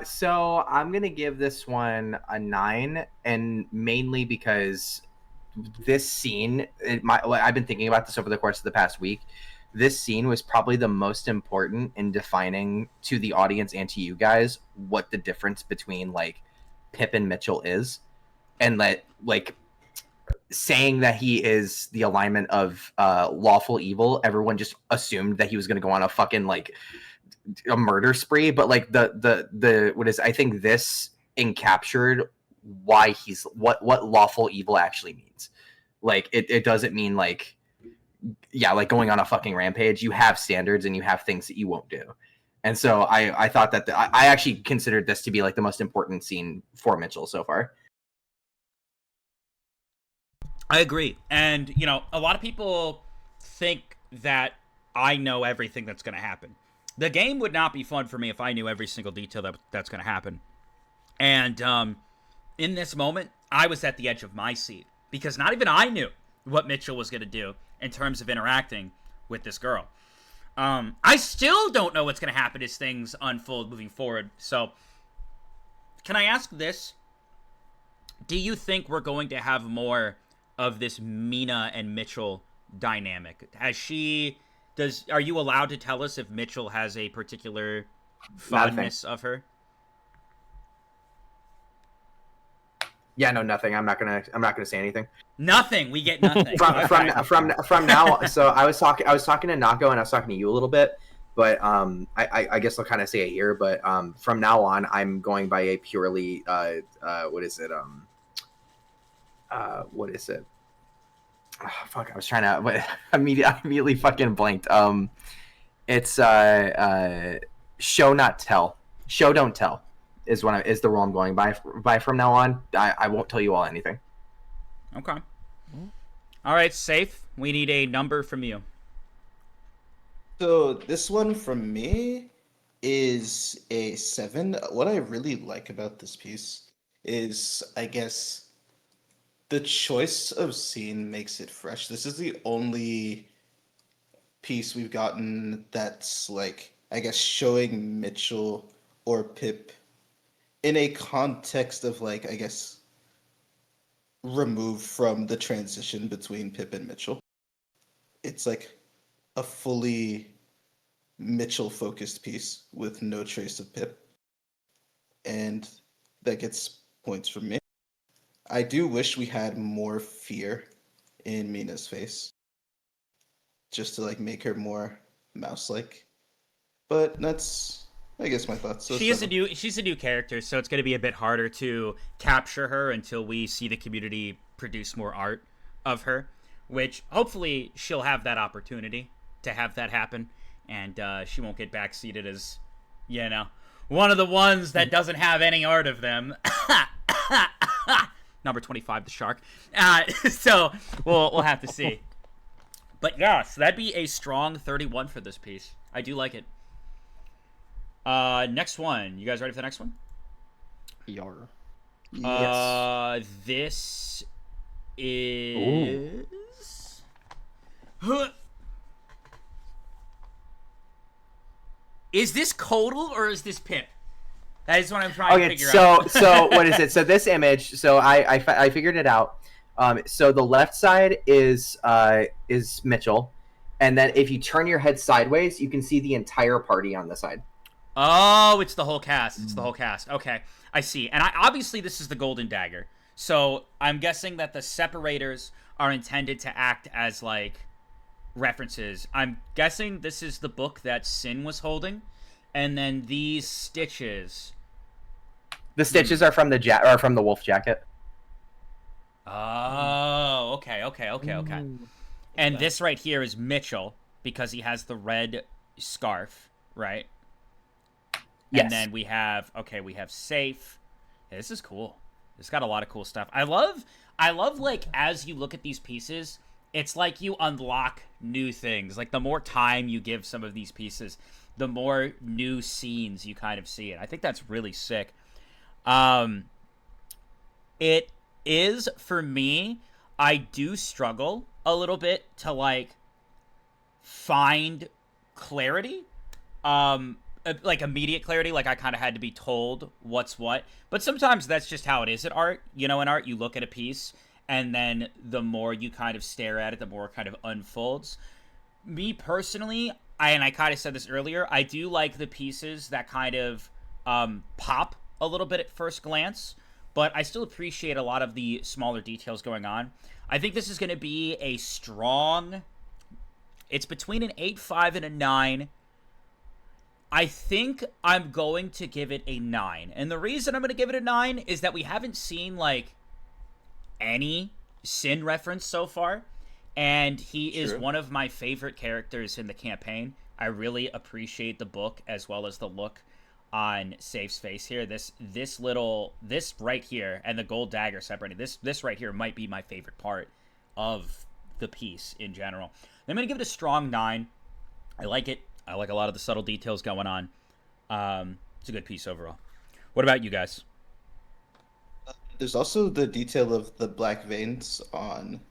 [SPEAKER 4] So I'm gonna give this one a 9, and mainly because this scene, I've been thinking about this over the course of the past week. This scene was probably the most important in defining to the audience and to you guys what the difference between like Pip and Mitchell is, and like saying that he is the alignment of lawful evil. Everyone just assumed that he was going to go on a fucking like a murder spree, but like the what is, I think this encaptured why he's what lawful evil actually means. Like it doesn't mean like, yeah, like going on a fucking rampage. You have standards and you have things that you won't do. And so I thought that I actually considered this to be like the most important scene for Mitchell so far.
[SPEAKER 1] I agree. And, you know, a lot of people think that I know everything that's going to happen. The game would not be fun for me if I knew every single detail that's going to happen. And in this moment, I was at the edge of my seat, because not even I knew what Mitchell was going to do in terms of interacting with this girl. I still don't know what's going to happen as things unfold moving forward. So, can I ask this? Do you think we're going to have more of this Mina and Mitchell dynamic? Are you allowed to tell us if Mitchell has a particular fondness of her?
[SPEAKER 4] Yeah, no, nothing. I'm not gonna say anything.
[SPEAKER 1] Nothing. We get nothing.
[SPEAKER 4] from now. So I was talking to Nako, and I was talking to you a little bit, but I guess I'll kind of say it here. But from now on, I'm going by a purely what is it? What is it? Oh, fuck! I was trying to immediately fucking blanked. It's show not tell. Show don't tell is the rule I'm going by from now on. I won't tell you all anything.
[SPEAKER 1] Okay. All right, Safe. We need a number from you.
[SPEAKER 5] So this one from me is a 7. What I really like about this piece is, I guess, the choice of scene makes it fresh. This is the only piece we've gotten that's like, I guess, showing Mitchell or Pip in a context of like, I guess, removed from the transition between Pip and Mitchell. It's like a fully Mitchell focused piece with no trace of Pip. And that gets points from me. I do wish we had more fear in Mina's face, just to like make her more mouse-like. But that's, I guess, my thoughts. So
[SPEAKER 1] she's a new character, so it's going to be a bit harder to capture her until we see the community produce more art of her, which hopefully she'll have that opportunity to have that happen, and she won't get backseated as, you know, one of the ones that doesn't have any art of them. Number 25, the shark. So we'll have to see. But yeah, so that'd be a strong 31 for this piece. I do like it. Next one. You guys ready for the next one?
[SPEAKER 3] Yar.
[SPEAKER 5] Yes.
[SPEAKER 1] This is... Huh. Is this Kodal or is this Pip? That is what I'm trying to figure out.
[SPEAKER 4] So what is it? So this image, so I figured it out. So the left side is Mitchell, and then if you turn your head sideways, you can see the entire party on the side.
[SPEAKER 1] Oh, it's the whole cast. It's the whole cast. Okay, I see. And obviously this is the Golden Dagger. So I'm guessing that the separators are intended to act as like references. I'm guessing this is the book that Sin was holding, And then these stitches.
[SPEAKER 4] The stitches are from the wolf jacket.
[SPEAKER 1] Oh, okay. And this right here is Mitchell because he has the red scarf, right?
[SPEAKER 4] Yes.
[SPEAKER 1] And then we have Safe. Yeah, this is cool. It's got a lot of cool stuff. I love like as you look at these pieces, it's like you unlock new things. Like the more time you give some of these pieces, the more new scenes you kind of see. And I think that's really sick. It is, for me, I do struggle a little bit to like find clarity. Like immediate clarity, like I kind of had to be told what's what. But sometimes that's just how it is at art. You know, in art, you look at a piece, and then the more you kind of stare at it, the more it kind of unfolds. Me personally, I kind of said this earlier, I do like the pieces that kind of pop a little bit at first glance, but I still appreciate a lot of the smaller details going on. I think this is going to be a strong... It's between an 8.5 and a 9. I think I'm going to give it a 9. And the reason I'm going to give it a 9 is that we haven't seen, like, any Sin reference so far. And he is one of my favorite characters in the campaign. I really appreciate the book as well as the look on Safe's face here. This right here, and the gold dagger separating, this right here might be my favorite part of the piece in general. I'm going to give it a strong 9. I like it. I like a lot of the subtle details going on. It's a good piece overall. What about you guys?
[SPEAKER 5] There's also the detail of the black veins on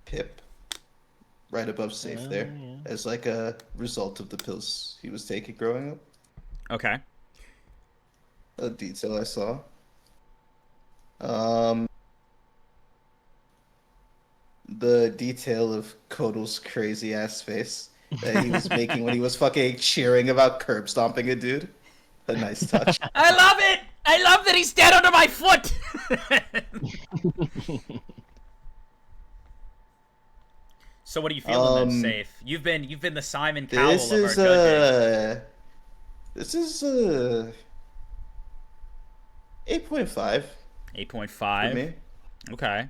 [SPEAKER 5] Pip, right above Safe there, as like a result of the pills he was taking growing up.
[SPEAKER 1] Okay.
[SPEAKER 5] A detail I saw. The detail of Kotal's crazy ass face that he was making when he was fucking cheering about curb stomping a dude. A nice touch.
[SPEAKER 1] I love it! I love that he's dead under my foot! So what are you feeling then, Safe? You've been the Simon Cowell of our judging.
[SPEAKER 5] This is 8.5.
[SPEAKER 1] 8.5?
[SPEAKER 5] For me.
[SPEAKER 1] Okay.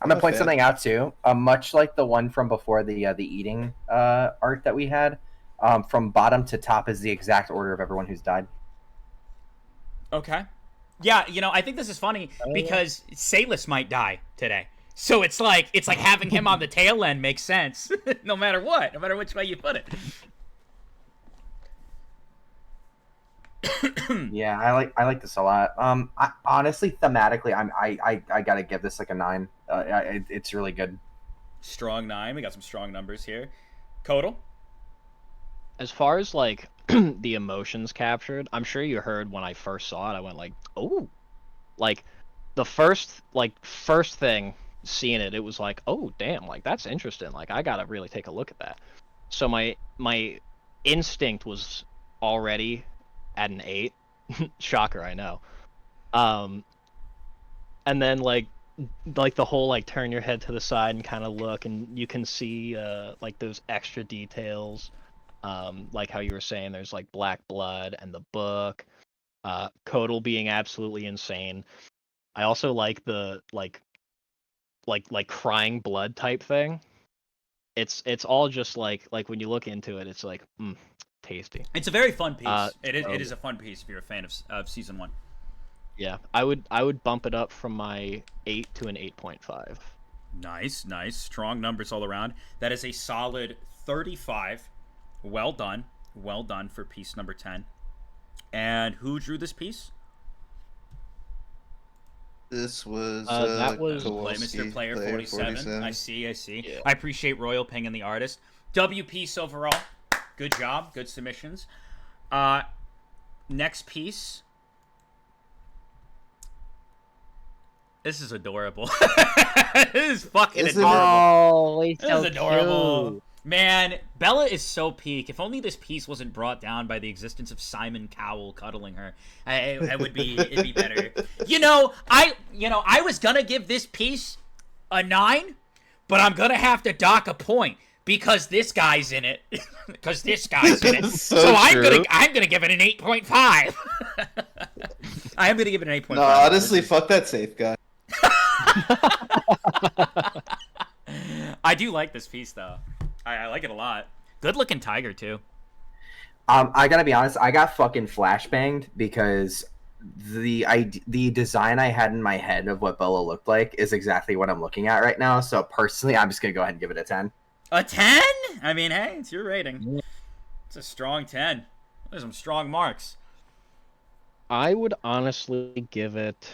[SPEAKER 4] I'm gonna point something out too. Much like the one from before, the eating art that we had, from bottom to top is the exact order of everyone who's died.
[SPEAKER 1] Okay. Yeah, you know, I think this is funny because Salus might die today. So it's like having him on the tail end makes sense, no matter which way you put it.
[SPEAKER 4] Yeah, I like this a lot. I, honestly, thematically, I gotta give this like a 9. It's really good.
[SPEAKER 1] Strong 9. We got some strong numbers here. Kotal?
[SPEAKER 3] As far as like the emotions captured, I'm sure you heard when I first saw it, I went like, oh, like the first thing seeing it was like, oh damn, like that's interesting. Like I gotta really take a look at that. So my instinct was already at an 8. Shocker, I know. And then like the whole like turn your head to the side and kind of look, and you can see like those extra details, like how you were saying there's like black blood and the book, Kotal being absolutely insane. I also like the like crying blood type thing. It's all just like when you look into it, it's like tasty.
[SPEAKER 1] It's a very fun piece. It is a fun piece if you're a fan of season 1.
[SPEAKER 3] Yeah, I would bump it up from my 8 to an 8.5.
[SPEAKER 1] Nice. Strong numbers all around. That is a solid 35. Well done for piece number 10. And who drew this piece?
[SPEAKER 5] This was
[SPEAKER 3] that was
[SPEAKER 1] Mr. Player 47. I see.
[SPEAKER 3] Yeah.
[SPEAKER 1] I appreciate Royal pinging the artist. W piece overall. Good job. Good submissions. Next piece. This is adorable. This is fucking adorable.
[SPEAKER 7] Oh, he's
[SPEAKER 1] This
[SPEAKER 7] so
[SPEAKER 1] is adorable.
[SPEAKER 7] cute.
[SPEAKER 1] Man, Bella is so peak. If only this piece wasn't brought down by the existence of Simon Cowell cuddling her, it'd be better. I was gonna give this piece a 9, but I'm gonna have to dock a point because this guy's in it. Because this guy's in it.
[SPEAKER 5] So
[SPEAKER 1] I'm
[SPEAKER 5] true.
[SPEAKER 1] gonna give it an 8.5. I am gonna give it an 8.5.
[SPEAKER 5] No, honestly, fuck that safe guy.
[SPEAKER 1] I do like this piece though. I like it a lot. Good looking tiger too.
[SPEAKER 4] I gotta be honest, I got fucking flashbanged because the design I had in my head of what Bella looked like is exactly what I'm looking at right now. So personally, I'm just gonna go ahead and give it a 10.
[SPEAKER 1] A 10? I mean, hey, it's your rating. It's a strong 10. There's some strong marks.
[SPEAKER 3] I would honestly give it.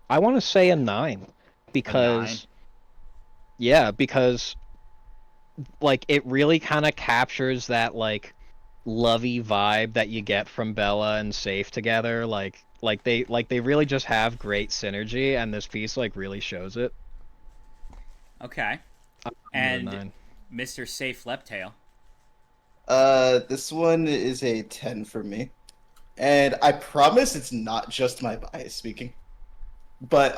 [SPEAKER 3] I want to say a 9 because. Yeah, because like it really kind of captures that like lovey vibe that you get from Bella and Safe together. Like they really just have great synergy, and this piece like really shows it.
[SPEAKER 1] Okay. And Mr. Safe Leptail.
[SPEAKER 5] This one is a 10 for me. And I promise it's not just my bias speaking. But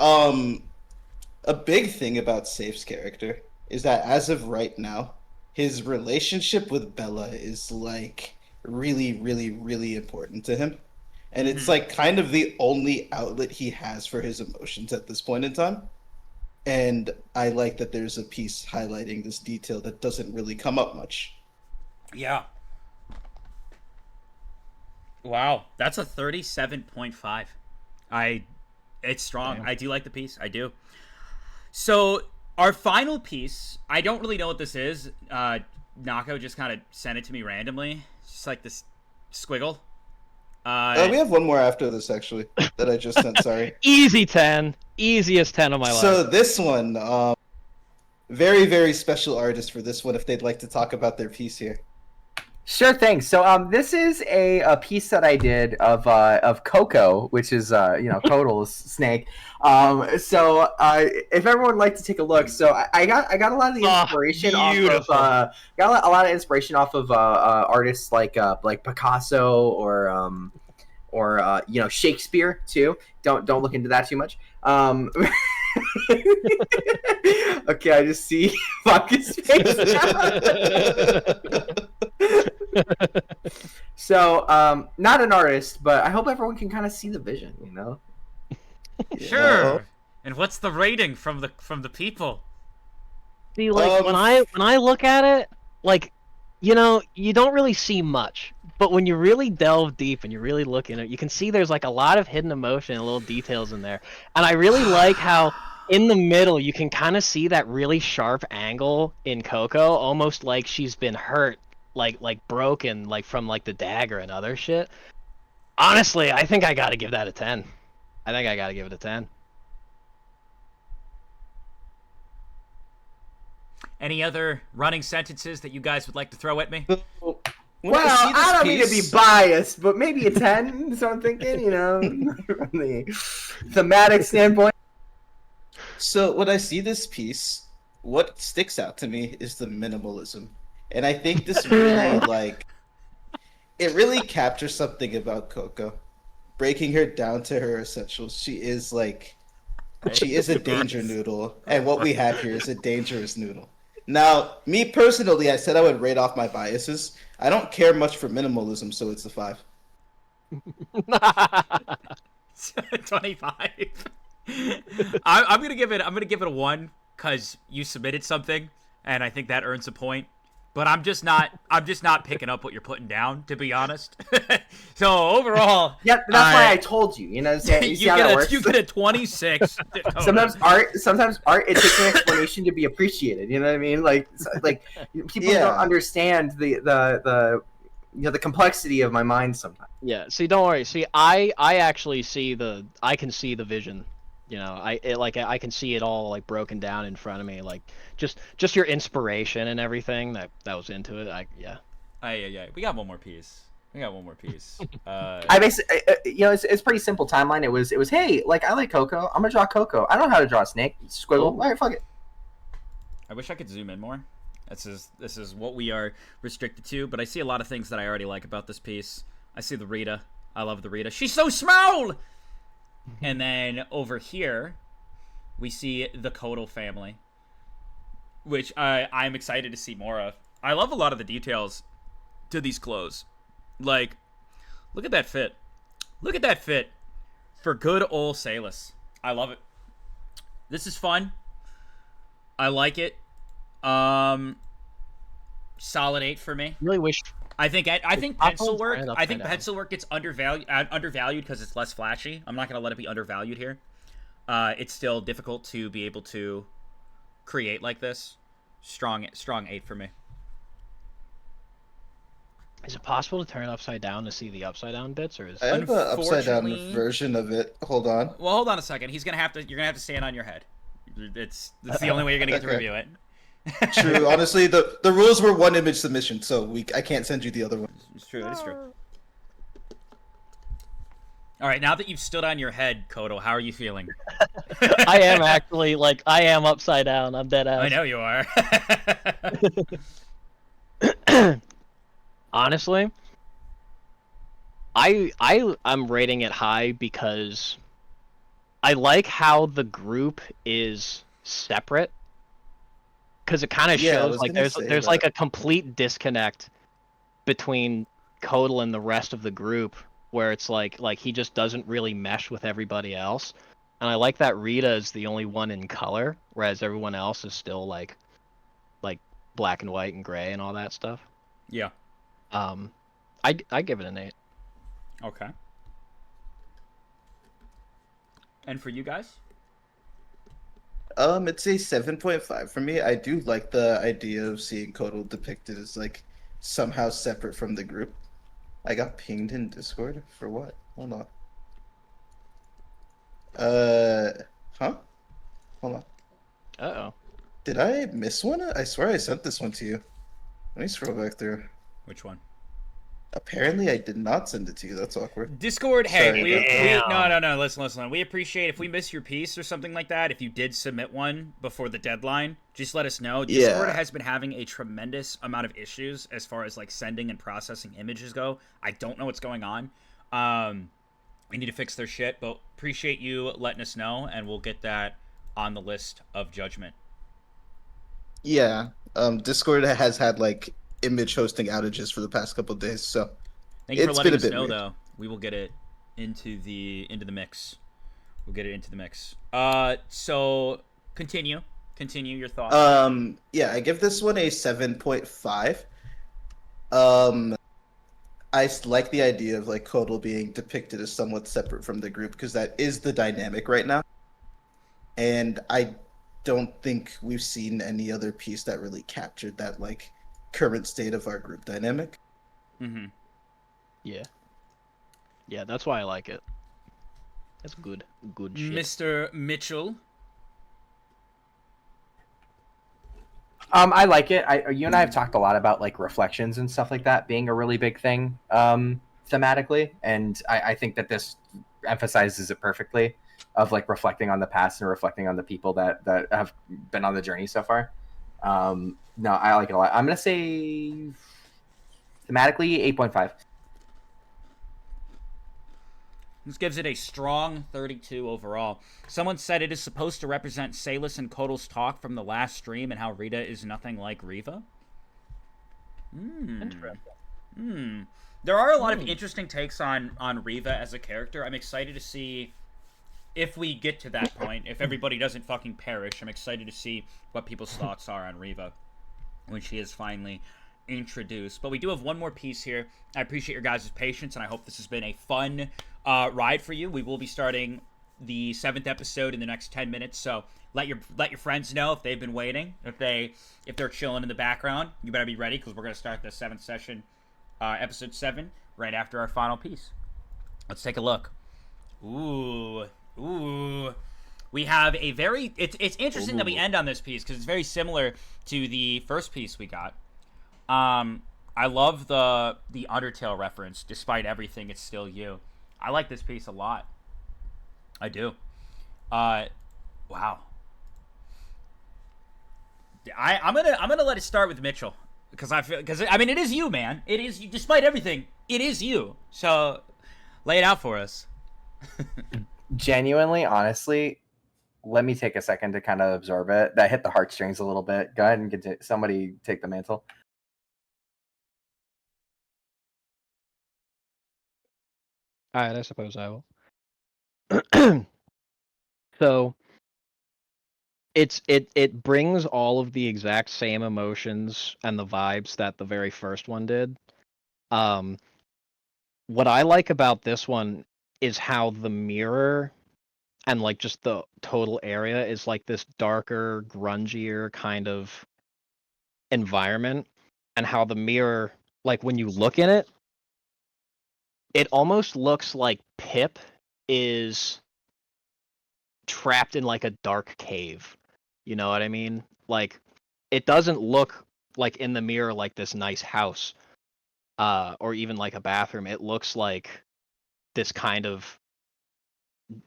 [SPEAKER 5] a big thing about Safe's character is that as of right now, his relationship with Bella is like really, really, really important to him. And it's like kind of the only outlet he has for his emotions at this point in time. And I like that there's a piece highlighting this detail that doesn't really come up much.
[SPEAKER 1] Yeah. Wow, that's a 37.5. It's strong. Damn. I do like the piece. I do. So our final piece, I don't really know what this is. Nako just kind of sent it to me randomly. It's just like this squiggle.
[SPEAKER 5] We have one more after this, actually, that I just sent, sorry.
[SPEAKER 3] Easy 10. Easiest 10 of my life.
[SPEAKER 5] So this one, very, very special artist for this one, if they'd like to talk about their piece here.
[SPEAKER 4] Sure thing. So this is a piece that I did of Coco, which is Kotal's snake. So if everyone would like to take a look, so I got a lot of the inspiration off of artists like Picasso or Shakespeare too. Don't look into that too much. Okay, I just see Vodka's face. So, not an artist, but I hope everyone can kind of see the vision, you know?
[SPEAKER 1] Sure. And what's the rating from the people?
[SPEAKER 3] See, like when I look at it, like, you don't really see much, but when you really delve deep and you really look in it, you can see there's like a lot of hidden emotion and little details in there. And I really like how in the middle you can kind of see that really sharp angle in Coco, almost like she's been hurt, like broken, like from like the dagger and other shit. Honestly, I think I gotta give that a 10. I think I gotta give it a 10.
[SPEAKER 1] Any other running sentences that you guys would like to throw at me?
[SPEAKER 4] Well, I don't mean to be biased, but maybe a 10, so I'm thinking, from the thematic standpoint.
[SPEAKER 5] So when I see this piece, what sticks out to me is the minimalism. And I think this really, it really captures something about Coco. Breaking her down to her essentials. She is a danger noodle. And what we have here is a dangerous noodle. Now, me personally, I said I would rate off my biases. I don't care much for minimalism, so it's a 5.
[SPEAKER 1] 25. I'm gonna give it a 1 because you submitted something, and I think that earns a point. But I'm just not picking up what you're putting down, to be honest. So overall,
[SPEAKER 4] yeah, that's why I told you. You see how that works?
[SPEAKER 1] You get a 26.
[SPEAKER 4] Sometimes art, it takes an explanation to be appreciated. You know what I mean? Like people don't understand the complexity of my mind sometimes.
[SPEAKER 3] Yeah. See, don't worry. See, I actually I can see the vision. I can see it all like broken down in front of me, like just your inspiration and everything that was into it. Yeah.
[SPEAKER 1] We got one more piece.
[SPEAKER 4] I basically, it's pretty simple timeline. It was hey, I like Coco. I'm gonna draw Coco. I don't know how to draw a snake. Squiggle. All right, fuck it.
[SPEAKER 1] I wish I could zoom in more. This is what we are restricted to, but I see a lot of things that I already like about this piece. I see the Rita. I love the Rita. She's so small. And then over here, we see the Kotal family. which I'm excited to see more of. I love a lot of the details to these clothes. Like, look at that fit. Look at that fit for good old Salis. I love it. This is fun. I like it. Solid 8 for me.
[SPEAKER 3] Really wish.
[SPEAKER 1] I think pencil work. I think
[SPEAKER 3] down.
[SPEAKER 1] pencil work gets undervalued because it's less flashy. I'm not gonna let it be undervalued here. It's still difficult to be able to create like this. Strong 8 for me.
[SPEAKER 3] Is it possible to turn it upside down to see the upside down bits, or is
[SPEAKER 5] I have an upside down
[SPEAKER 1] Unfortunately-
[SPEAKER 5] version of it. Hold on.
[SPEAKER 1] Well, hold on a second. You're gonna have to stand on your head. It's the only way you're gonna get to
[SPEAKER 5] Okay.
[SPEAKER 1] review it.
[SPEAKER 5] True. Honestly, the rules were one image submission, so I can't send you the other one.
[SPEAKER 1] It's true. It is true. All right. Now that you've stood on your head, Kodo, how are you feeling?
[SPEAKER 3] I am actually I am upside down. I'm dead ass.
[SPEAKER 1] I know you are.
[SPEAKER 3] Honestly, I'm rating it high because I like how the group is separate. Because it kind of
[SPEAKER 5] Yeah, I
[SPEAKER 3] shows
[SPEAKER 5] was
[SPEAKER 3] like
[SPEAKER 5] gonna say
[SPEAKER 3] there's
[SPEAKER 5] that.
[SPEAKER 3] like a complete disconnect between Kodal and the rest of the group, where it's like he just doesn't really mesh with everybody else. And I like that Rita is the only one in color, whereas everyone else is still like black and white and gray and all that stuff.
[SPEAKER 1] Yeah.
[SPEAKER 3] I give it an 8.
[SPEAKER 1] Okay. And for you guys?
[SPEAKER 5] It's a 7.5 for me. I do like the idea of seeing Kotal depicted as like somehow separate from the group. I got pinged in Discord for what? Hold on. Huh? Hold on.
[SPEAKER 3] Uh-oh.
[SPEAKER 5] Did I miss one? I swear I sent this one to you. Let me scroll back through.
[SPEAKER 1] Which one?
[SPEAKER 5] Apparently I did not send it to you. That's awkward.
[SPEAKER 1] Discord, hey,
[SPEAKER 5] Sorry
[SPEAKER 1] we
[SPEAKER 5] about that.
[SPEAKER 1] no, listen. We appreciate if we miss your piece or something like that. If you did submit one before the deadline, just let us know. Discord
[SPEAKER 5] Yeah.
[SPEAKER 1] has been having a tremendous amount of issues as far as like sending and processing images go. I don't know what's going on. We need to fix their shit, but appreciate you letting us know, and we'll get that on the list of judgment.
[SPEAKER 5] Yeah. Discord has had like image hosting outages for the past couple of days, so
[SPEAKER 1] Thank you for
[SPEAKER 5] It's
[SPEAKER 1] letting
[SPEAKER 5] been a
[SPEAKER 1] us
[SPEAKER 5] bit
[SPEAKER 1] know,
[SPEAKER 5] weird.
[SPEAKER 1] though. We will get it into the mix. We'll get it into the mix. So continue your thoughts.
[SPEAKER 5] Yeah, I give this one a 7.5. Like the idea of like Kodal being depicted as somewhat separate from the group because that is the dynamic right now. And I don't think we've seen any other piece that really captured that like current state of our group dynamic.
[SPEAKER 1] Mm-hmm.
[SPEAKER 3] Yeah, that's why I like it. That's good shit.
[SPEAKER 1] Mr. Mitchell.
[SPEAKER 4] I like it. You and I have talked a lot about like reflections and stuff like that being a really big thing thematically, and I think that this emphasizes it perfectly of like reflecting on the past and reflecting on the people that have been on the journey so far. No, I like it a lot. I'm gonna say thematically 8.5.
[SPEAKER 1] This gives it a strong 32 overall. Someone said it is supposed to represent Salis and Kodal's talk from the last stream and how Rita is nothing like Riva.
[SPEAKER 3] Interesting.
[SPEAKER 1] There are a lot of interesting takes on Riva as a character. I'm excited to see if we get to that point. If everybody doesn't fucking perish, I'm excited to see what people's thoughts are on Riva when she is finally introduced. But we do have one more piece here. I appreciate your guys' patience, and I hope this has been a fun ride for you. We will be starting the 7th episode in the next 10 minutes, so let your friends know if they've been waiting. If they're chilling in the background, you better be ready because we're going to start the 7th session, episode 7, right after our final piece. Let's take a look. Ooh. We have a very... It's interesting that we end on this piece because it's very similar to the first piece we got. I love the Undertale reference. Despite everything, it's still you. I like this piece a lot. I do. Wow. I'm gonna let it start with Mitchell because I mean it is you, man. It is you. Despite everything, it is you. So lay it out for us.
[SPEAKER 4] Genuinely, honestly, let me take a second to kind of absorb it. That hit the heartstrings a little bit. Go ahead and somebody take the mantle.
[SPEAKER 3] All right, I suppose I will. So it brings all of the exact same emotions and the vibes that the very first one did. What I like about this one is how the mirror and like just the total area is like this darker, grungier kind of environment, and how the mirror, like when you look in it, it almost looks like Pip is trapped in like a dark cave. You know what I mean? Like it doesn't look like in the mirror like this nice house, or even like a bathroom. It looks like this kind of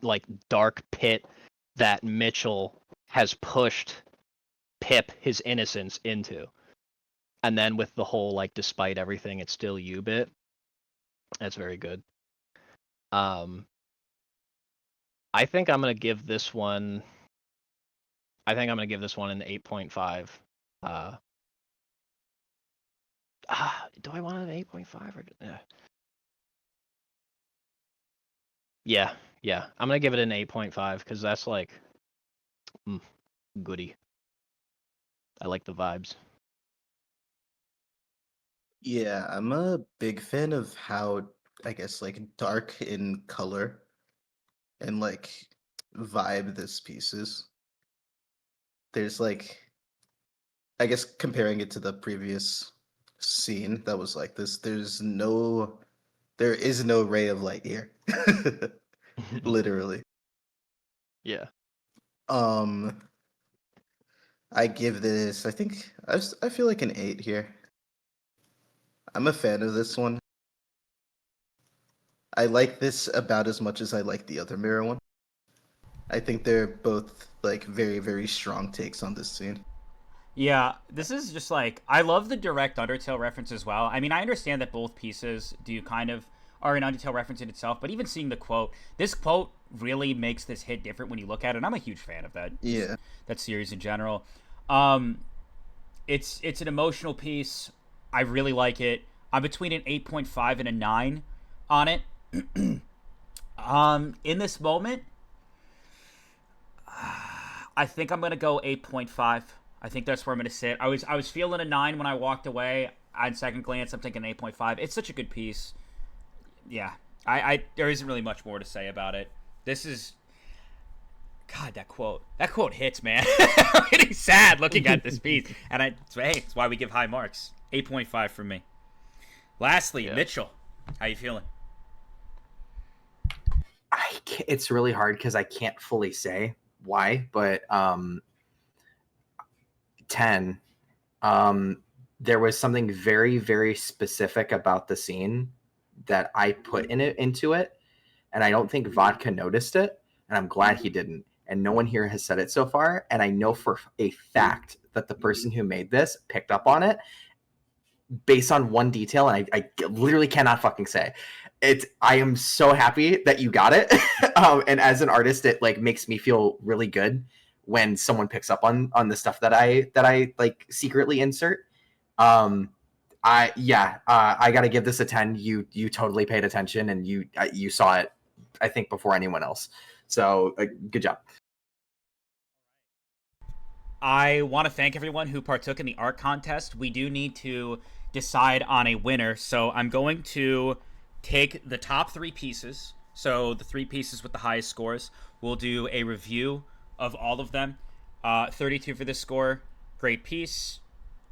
[SPEAKER 3] like dark pit that Mitchell has pushed Pip, his innocence, into. And then with the whole like despite everything it's still you bit, that's very good. I think I'm gonna give this one an 8.5. Do I want an 8.5 or yeah, I'm gonna give it an 8.5 because that's like goody. I like the vibes.
[SPEAKER 5] Yeah, I'm a big fan of how, I guess, like dark in color and like vibe this piece is. There's like, I guess comparing it to the previous scene that was like this, there is no ray of light here. Literally.
[SPEAKER 3] Yeah.
[SPEAKER 5] I give this, I feel like an 8 here. I'm a fan of this one. I like this about as much as I like the other mirror one. I think they're both like very, very strong takes on this scene.
[SPEAKER 1] Yeah, this is just like, I love the direct Undertale reference as well. I mean, I understand that both pieces do kind of are an Undertale reference in itself, but even seeing the quote, this quote really makes this hit different when you look at it. And I'm a huge fan of that.
[SPEAKER 5] Yeah.
[SPEAKER 1] That series in general. It's an emotional piece. I really like it. I'm between an 8.5 and a 9 on it. In this moment, I think I'm gonna go 8.5. I think that's where I'm gonna sit. I was feeling a 9 when I walked away. On second glance, I'm thinking 8.5. It's such a good piece. Yeah, I there isn't really much more to say about it. This is, God, that quote hits, man. I'm getting sad looking at this piece, and it's why we give high marks. 8.5 from me. Lastly, yeah. Mitchell, how you feeling?
[SPEAKER 4] It's really hard because I can't fully say why, but 10. There was something very, very specific about the scene that I put into it, and I don't think Vodka noticed it, and I'm glad he didn't. And no one here has said it so far, and I know for a fact that the person who made this picked up on it based on one detail, and I literally cannot fucking say it. I am so happy that you got it. And as an artist, it like makes me feel really good when someone picks up on the stuff that I like secretly insert. I gotta give this a 10. You totally paid attention, and you saw it, I think, before anyone else. So good job.
[SPEAKER 1] I want to thank everyone who partook in the art contest. We do need to decide on a winner, so I'm going to take the top 3 pieces, so the 3 pieces with the highest scores. We'll do a review of all of them. 32 for this score, great piece.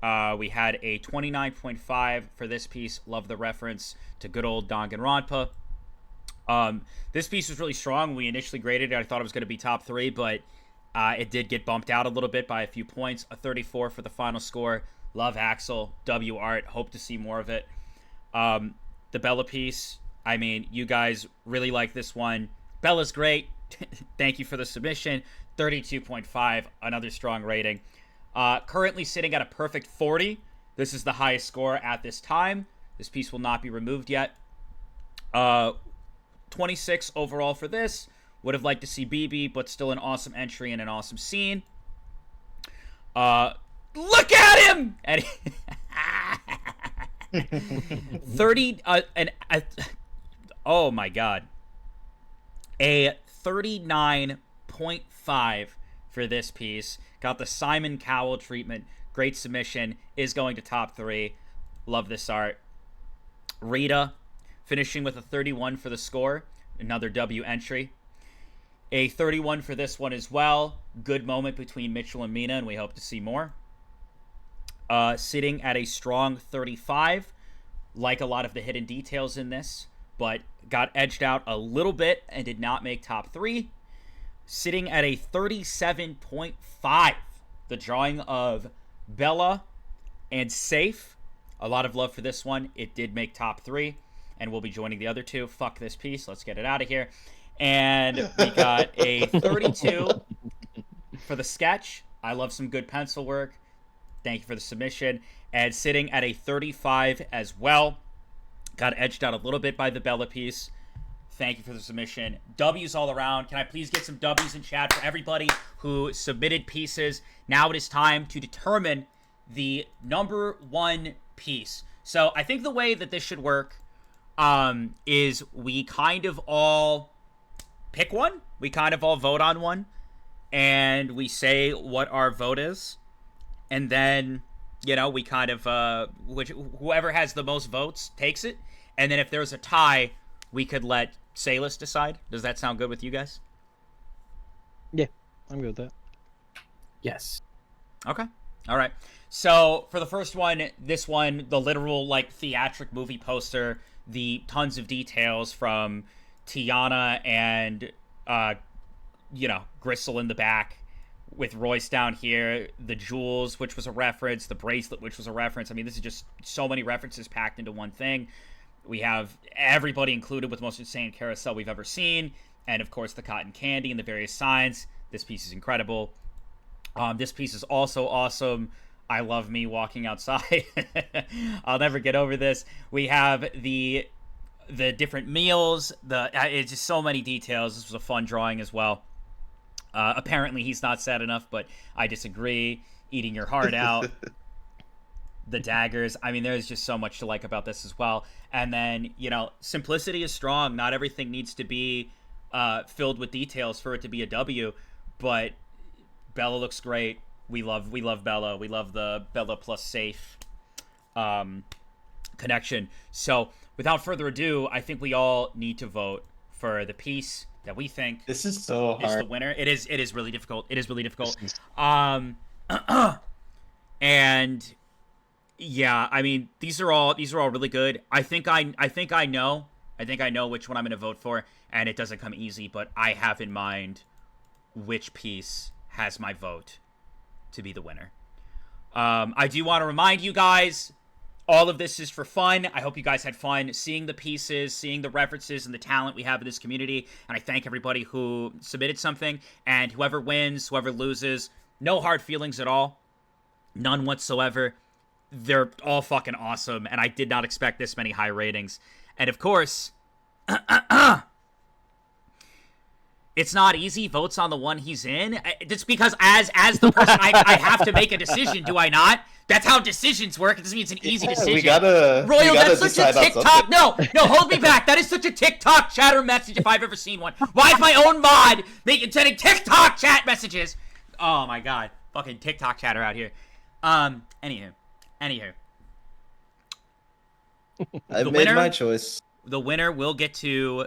[SPEAKER 1] We had a 29.5 for this piece, love the reference to good old Danganronpa. This piece was really strong. We initially graded it, I thought it was going to be top 3, but it did get bumped out a little bit by a few points. A 34 for the final score. Love Axel. W art. Hope to see more of it. The Bella piece. I mean, you guys really like this one. Bella's great. Thank you for the submission. 32.5. Another strong rating. Currently sitting at a perfect 40. This is the highest score at this time. This piece will not be removed yet. 26 overall for this. Would have liked to see BB, but still an awesome entry and an awesome scene. Look at him! And 30 oh my god. A 39.5 for this piece. Got the Simon Cowell treatment. Great submission. Is going to top 3. Love this art. Rita finishing with a 31 for the score. Another W entry. A 31 for this one as well. Good moment between Mitchell and Mina, and we hope to see more. Sitting at a strong 35. Like a lot of the hidden details in this, but got edged out a little bit and did not make top 3. Sitting at a 37.5. The drawing of Bella and Safe. A lot of love for this one. It did make top 3, and we'll be joining the other 2. Fuck this piece. Let's get it out of here. And we got a 32 for the sketch. I love some good pencil work. Thank you for the submission. And sitting at a 35 as well. Got edged out a little bit by the Bella piece. Thank you for the submission. W's all around. Can I please get some W's in chat for everybody who submitted pieces? Now it is time to determine the number 1 piece. So I think the way that this should work is we kind of all pick one. We kind of all vote on one. And we say what our vote is. And then, you know, we kind of, whoever has the most votes takes it. And then if there's a tie, we could let Salis decide. Does that sound good with you guys?
[SPEAKER 3] Yeah, I'm good with that.
[SPEAKER 4] Yes.
[SPEAKER 1] Okay. All right. So for the first one, this one, the literal, like, theatric movie poster, the tons of details from Tiana and, you know, Gristle in the back, with Royce down here, the jewels, which was a reference, the bracelet, which was a reference. I mean, this is just so many references packed into one thing. We have everybody included with the most insane carousel we've ever seen. And, of course, the cotton candy and the various signs. This piece is incredible. This piece is also awesome. I love me walking outside. I'll never get over this. We have the different meals. It's just so many details. This was a fun drawing as well. Apparently he's not sad enough, but I disagree. Eating your heart out. The daggers. I mean, there's just so much to like about this as well. And then, you know, simplicity is strong. Not everything needs to be filled with details for it to be a W, but Bella looks great. We love Bella. We love the Bella plus Safe connection. So without further ado, I think we all need to vote for the piece that we think
[SPEAKER 5] This is so
[SPEAKER 1] is the
[SPEAKER 5] hard.
[SPEAKER 1] winner. It is really difficult. It is really difficult. And yeah, I mean, these are all really good. I think I know which one I'm going to vote for, and it doesn't come easy, but I have in mind which piece has my vote to be the winner. I do want to remind you guys, all of this is for fun. I hope you guys had fun seeing the pieces, seeing the references and the talent we have in this community. And I thank everybody who submitted something. And whoever wins, whoever loses, no hard feelings at all. None whatsoever. They're all fucking awesome. And I did not expect this many high ratings. And of course, it's not easy. Votes on the one he's in. Just because as the person, I have to make a decision, do I not? That's how decisions work. It doesn't mean it's an easy decision.
[SPEAKER 5] We gotta
[SPEAKER 1] That's such
[SPEAKER 5] decide
[SPEAKER 1] a
[SPEAKER 5] on
[SPEAKER 1] TikTok. No, hold me back. That is such a TikTok chatter message if I've ever seen one. Why is my own mod sending TikTok chat messages? Oh my god, fucking TikTok chatter out here. Anywho,
[SPEAKER 5] I've made my choice.
[SPEAKER 1] the winner will get to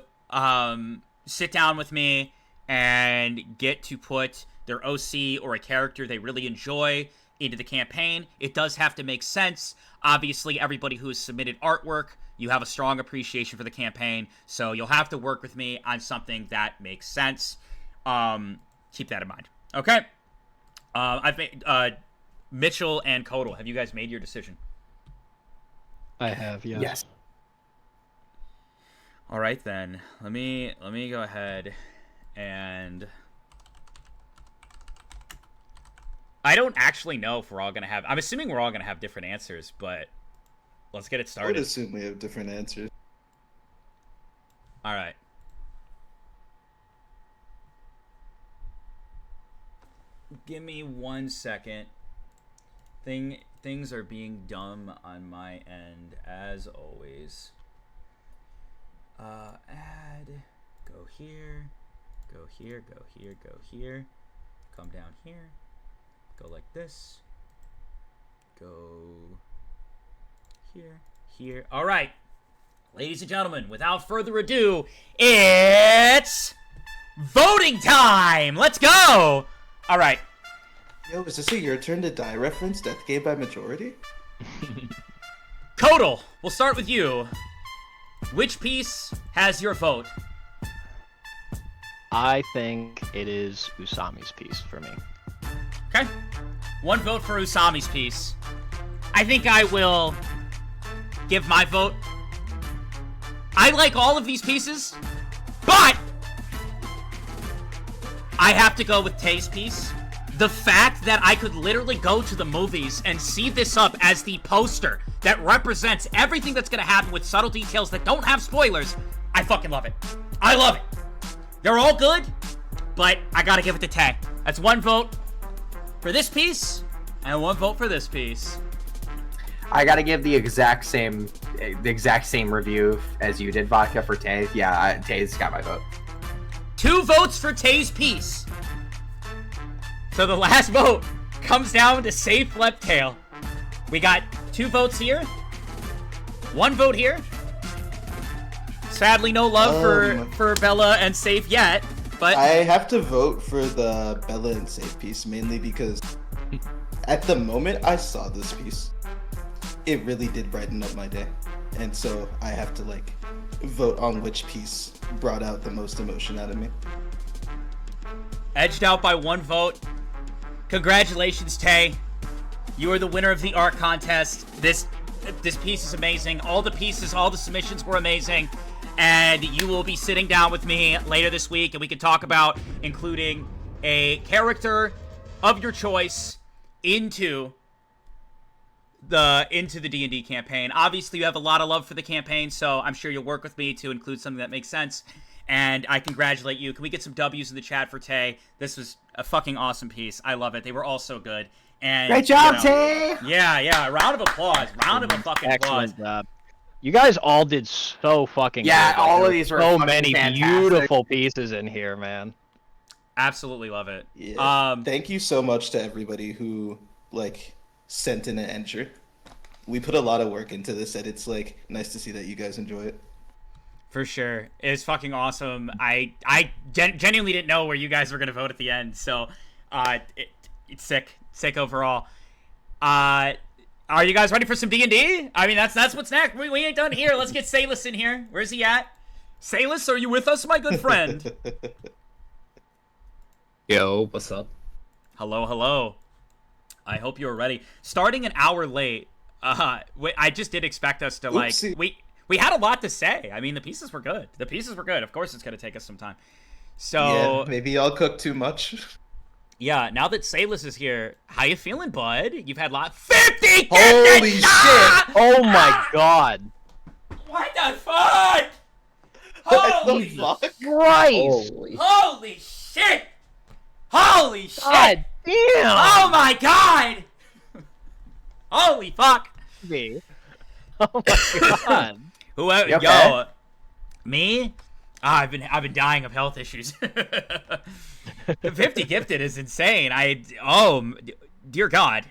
[SPEAKER 1] sit down with me and get to put their OC or a character they really enjoy into the campaign. It does have to make sense. Obviously, everybody who has submitted artwork, you have a strong appreciation for the campaign, so you'll have to work with me on something that makes sense. Keep that in mind. Okay? I've made Mitchell and Kodal, have you guys made your decision?
[SPEAKER 3] I have, yes.
[SPEAKER 4] Yes.
[SPEAKER 1] All right then. Let me go ahead and I don't actually know if we're all gonna have. I'm assuming we're all gonna have different answers, but let's get it
[SPEAKER 5] I would
[SPEAKER 1] started.
[SPEAKER 5] assume we have different answers.
[SPEAKER 1] All right. Give me 1 second. Things are being dumb on my end, as always. Add. Go here. Go here. Go here. Go here. Come down here. Go like this. Go here. Here. All right. Ladies and gentlemen, without further ado, it's voting time! Let's go! All right.
[SPEAKER 5] Yo, is this a Your Turn to Die reference? Death Game by Majority?
[SPEAKER 1] Kodal, we'll start with you. Which piece has your vote?
[SPEAKER 3] I think it is Usami's piece for me.
[SPEAKER 1] Okay. 1 vote for Usami's piece. I think I will give my vote. I like all of these pieces, but I have to go with Tei's piece. The fact that I could literally go to the movies and see this up as the poster that represents everything that's gonna happen with subtle details that don't have spoilers, I fucking love it. I love it. They're all good, but I gotta give it to Tei. That's 1 vote for this piece, and 1 vote for this piece.
[SPEAKER 4] I gotta give the exact same review as you did, Vodka, for Tei. Yeah, Tei's got my vote.
[SPEAKER 1] 2 votes for Tei's piece. So the last vote comes down to Safe Left Tail. We got 2 votes here. 1 vote here. Sadly, no love for Bella and Safe yet, but
[SPEAKER 5] I have to vote for the Bella and Safe piece, mainly because at the moment I saw this piece, it really did brighten up my day. And so I have to, like, vote on which piece brought out the most emotion out of me.
[SPEAKER 1] edged out by 1 vote. Congratulations, Tei. You are the winner of the art contest. This piece is amazing. All the pieces, all the submissions were amazing. And you will be sitting down with me later this week, and we can talk about including a character of your choice into the D&D campaign. Obviously, you have a lot of love for the campaign, so I'm sure you'll work with me to include something that makes sense. And I congratulate you. Can we get some W's in the chat for Tei? This was a fucking awesome piece. I love it. They were all so good. And
[SPEAKER 4] great job, Tei!
[SPEAKER 1] Yeah. Round of applause. Round of a fucking applause.
[SPEAKER 3] Excellent job. You guys all did so fucking
[SPEAKER 4] yeah,
[SPEAKER 3] good.
[SPEAKER 4] all of these were
[SPEAKER 3] so many
[SPEAKER 4] fantastic.
[SPEAKER 3] Beautiful pieces in here, man.
[SPEAKER 1] Absolutely love it.
[SPEAKER 5] Yeah. Thank you so much to everybody who sent in an entry. We put a lot of work into this, and it's nice to see that you guys enjoy it.
[SPEAKER 1] For sure. It's fucking awesome. I genuinely didn't know where you guys were going to vote at the end, so it's sick. Sick overall. Are you guys ready for some D&D? I mean, that's what's next. We ain't done here. Let's get Salus in here. Where's he at? Salus, are you with us, my good friend?
[SPEAKER 2] Yo, what's up?
[SPEAKER 1] Hello. I hope you're ready. Starting an hour late, I just did expect us to,
[SPEAKER 5] Oopsie.
[SPEAKER 1] we had a lot to say. I mean, the pieces were good. Of course it's going to take us some time. So
[SPEAKER 5] yeah, maybe y'all cooked too much.
[SPEAKER 1] Yeah, now that Salus is here, how you feeling, bud? You've had 50
[SPEAKER 5] Holy shit!
[SPEAKER 3] Oh my god.
[SPEAKER 1] What the fuck? Holy
[SPEAKER 5] fuck?
[SPEAKER 3] Christ!
[SPEAKER 1] Holy shit! Holy shit!
[SPEAKER 3] God damn!
[SPEAKER 1] Oh my god! Holy fuck!
[SPEAKER 3] Me. Oh my god.
[SPEAKER 1] Whoever,
[SPEAKER 4] You okay?
[SPEAKER 1] yo, me? I've been dying of health issues. 50 gifted is insane. Dear God.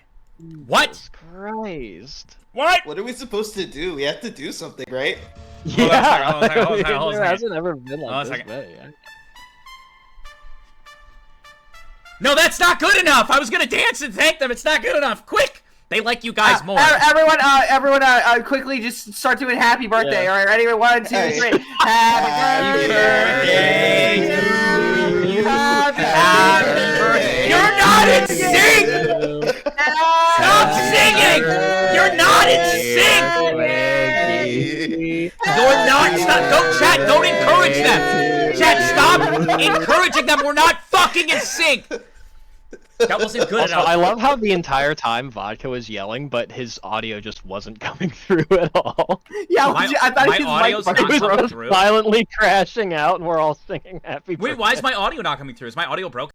[SPEAKER 1] What?
[SPEAKER 3] Jesus Christ.
[SPEAKER 1] What?
[SPEAKER 5] What are we supposed to do? We have to do something, right?
[SPEAKER 1] Hold on a second,
[SPEAKER 3] Yeah.
[SPEAKER 1] hold on a second.
[SPEAKER 3] There hasn't ever been
[SPEAKER 1] Hold on a
[SPEAKER 3] like this
[SPEAKER 1] second.
[SPEAKER 3] many. Yeah.
[SPEAKER 1] No, that's not good enough. I was gonna dance and thank them. It's not good enough. Quick! They like you guys more.
[SPEAKER 4] Everyone, quickly just start doing happy birthday.
[SPEAKER 3] Yeah.
[SPEAKER 4] All right, ready? 1, 2, 3. Happy birthday to you. Happy birthday.
[SPEAKER 1] You're not in sync! Stop singing! You're not in sync! You're not. Don't chat. Don't encourage them. Chat, stop encouraging them. We're not fucking in sync. That wasn't good
[SPEAKER 3] Also,
[SPEAKER 1] enough.
[SPEAKER 3] I love how the entire time Vodka was yelling, but his audio just wasn't coming through at all.
[SPEAKER 4] Yeah, I thought
[SPEAKER 1] my
[SPEAKER 4] his
[SPEAKER 1] audio's
[SPEAKER 4] mic
[SPEAKER 1] not
[SPEAKER 3] It was
[SPEAKER 1] coming
[SPEAKER 3] just
[SPEAKER 1] through.
[SPEAKER 3] silently crashing out, and we're all singing happy birthday.
[SPEAKER 1] Wait, why is my audio not coming through? Is my audio broken?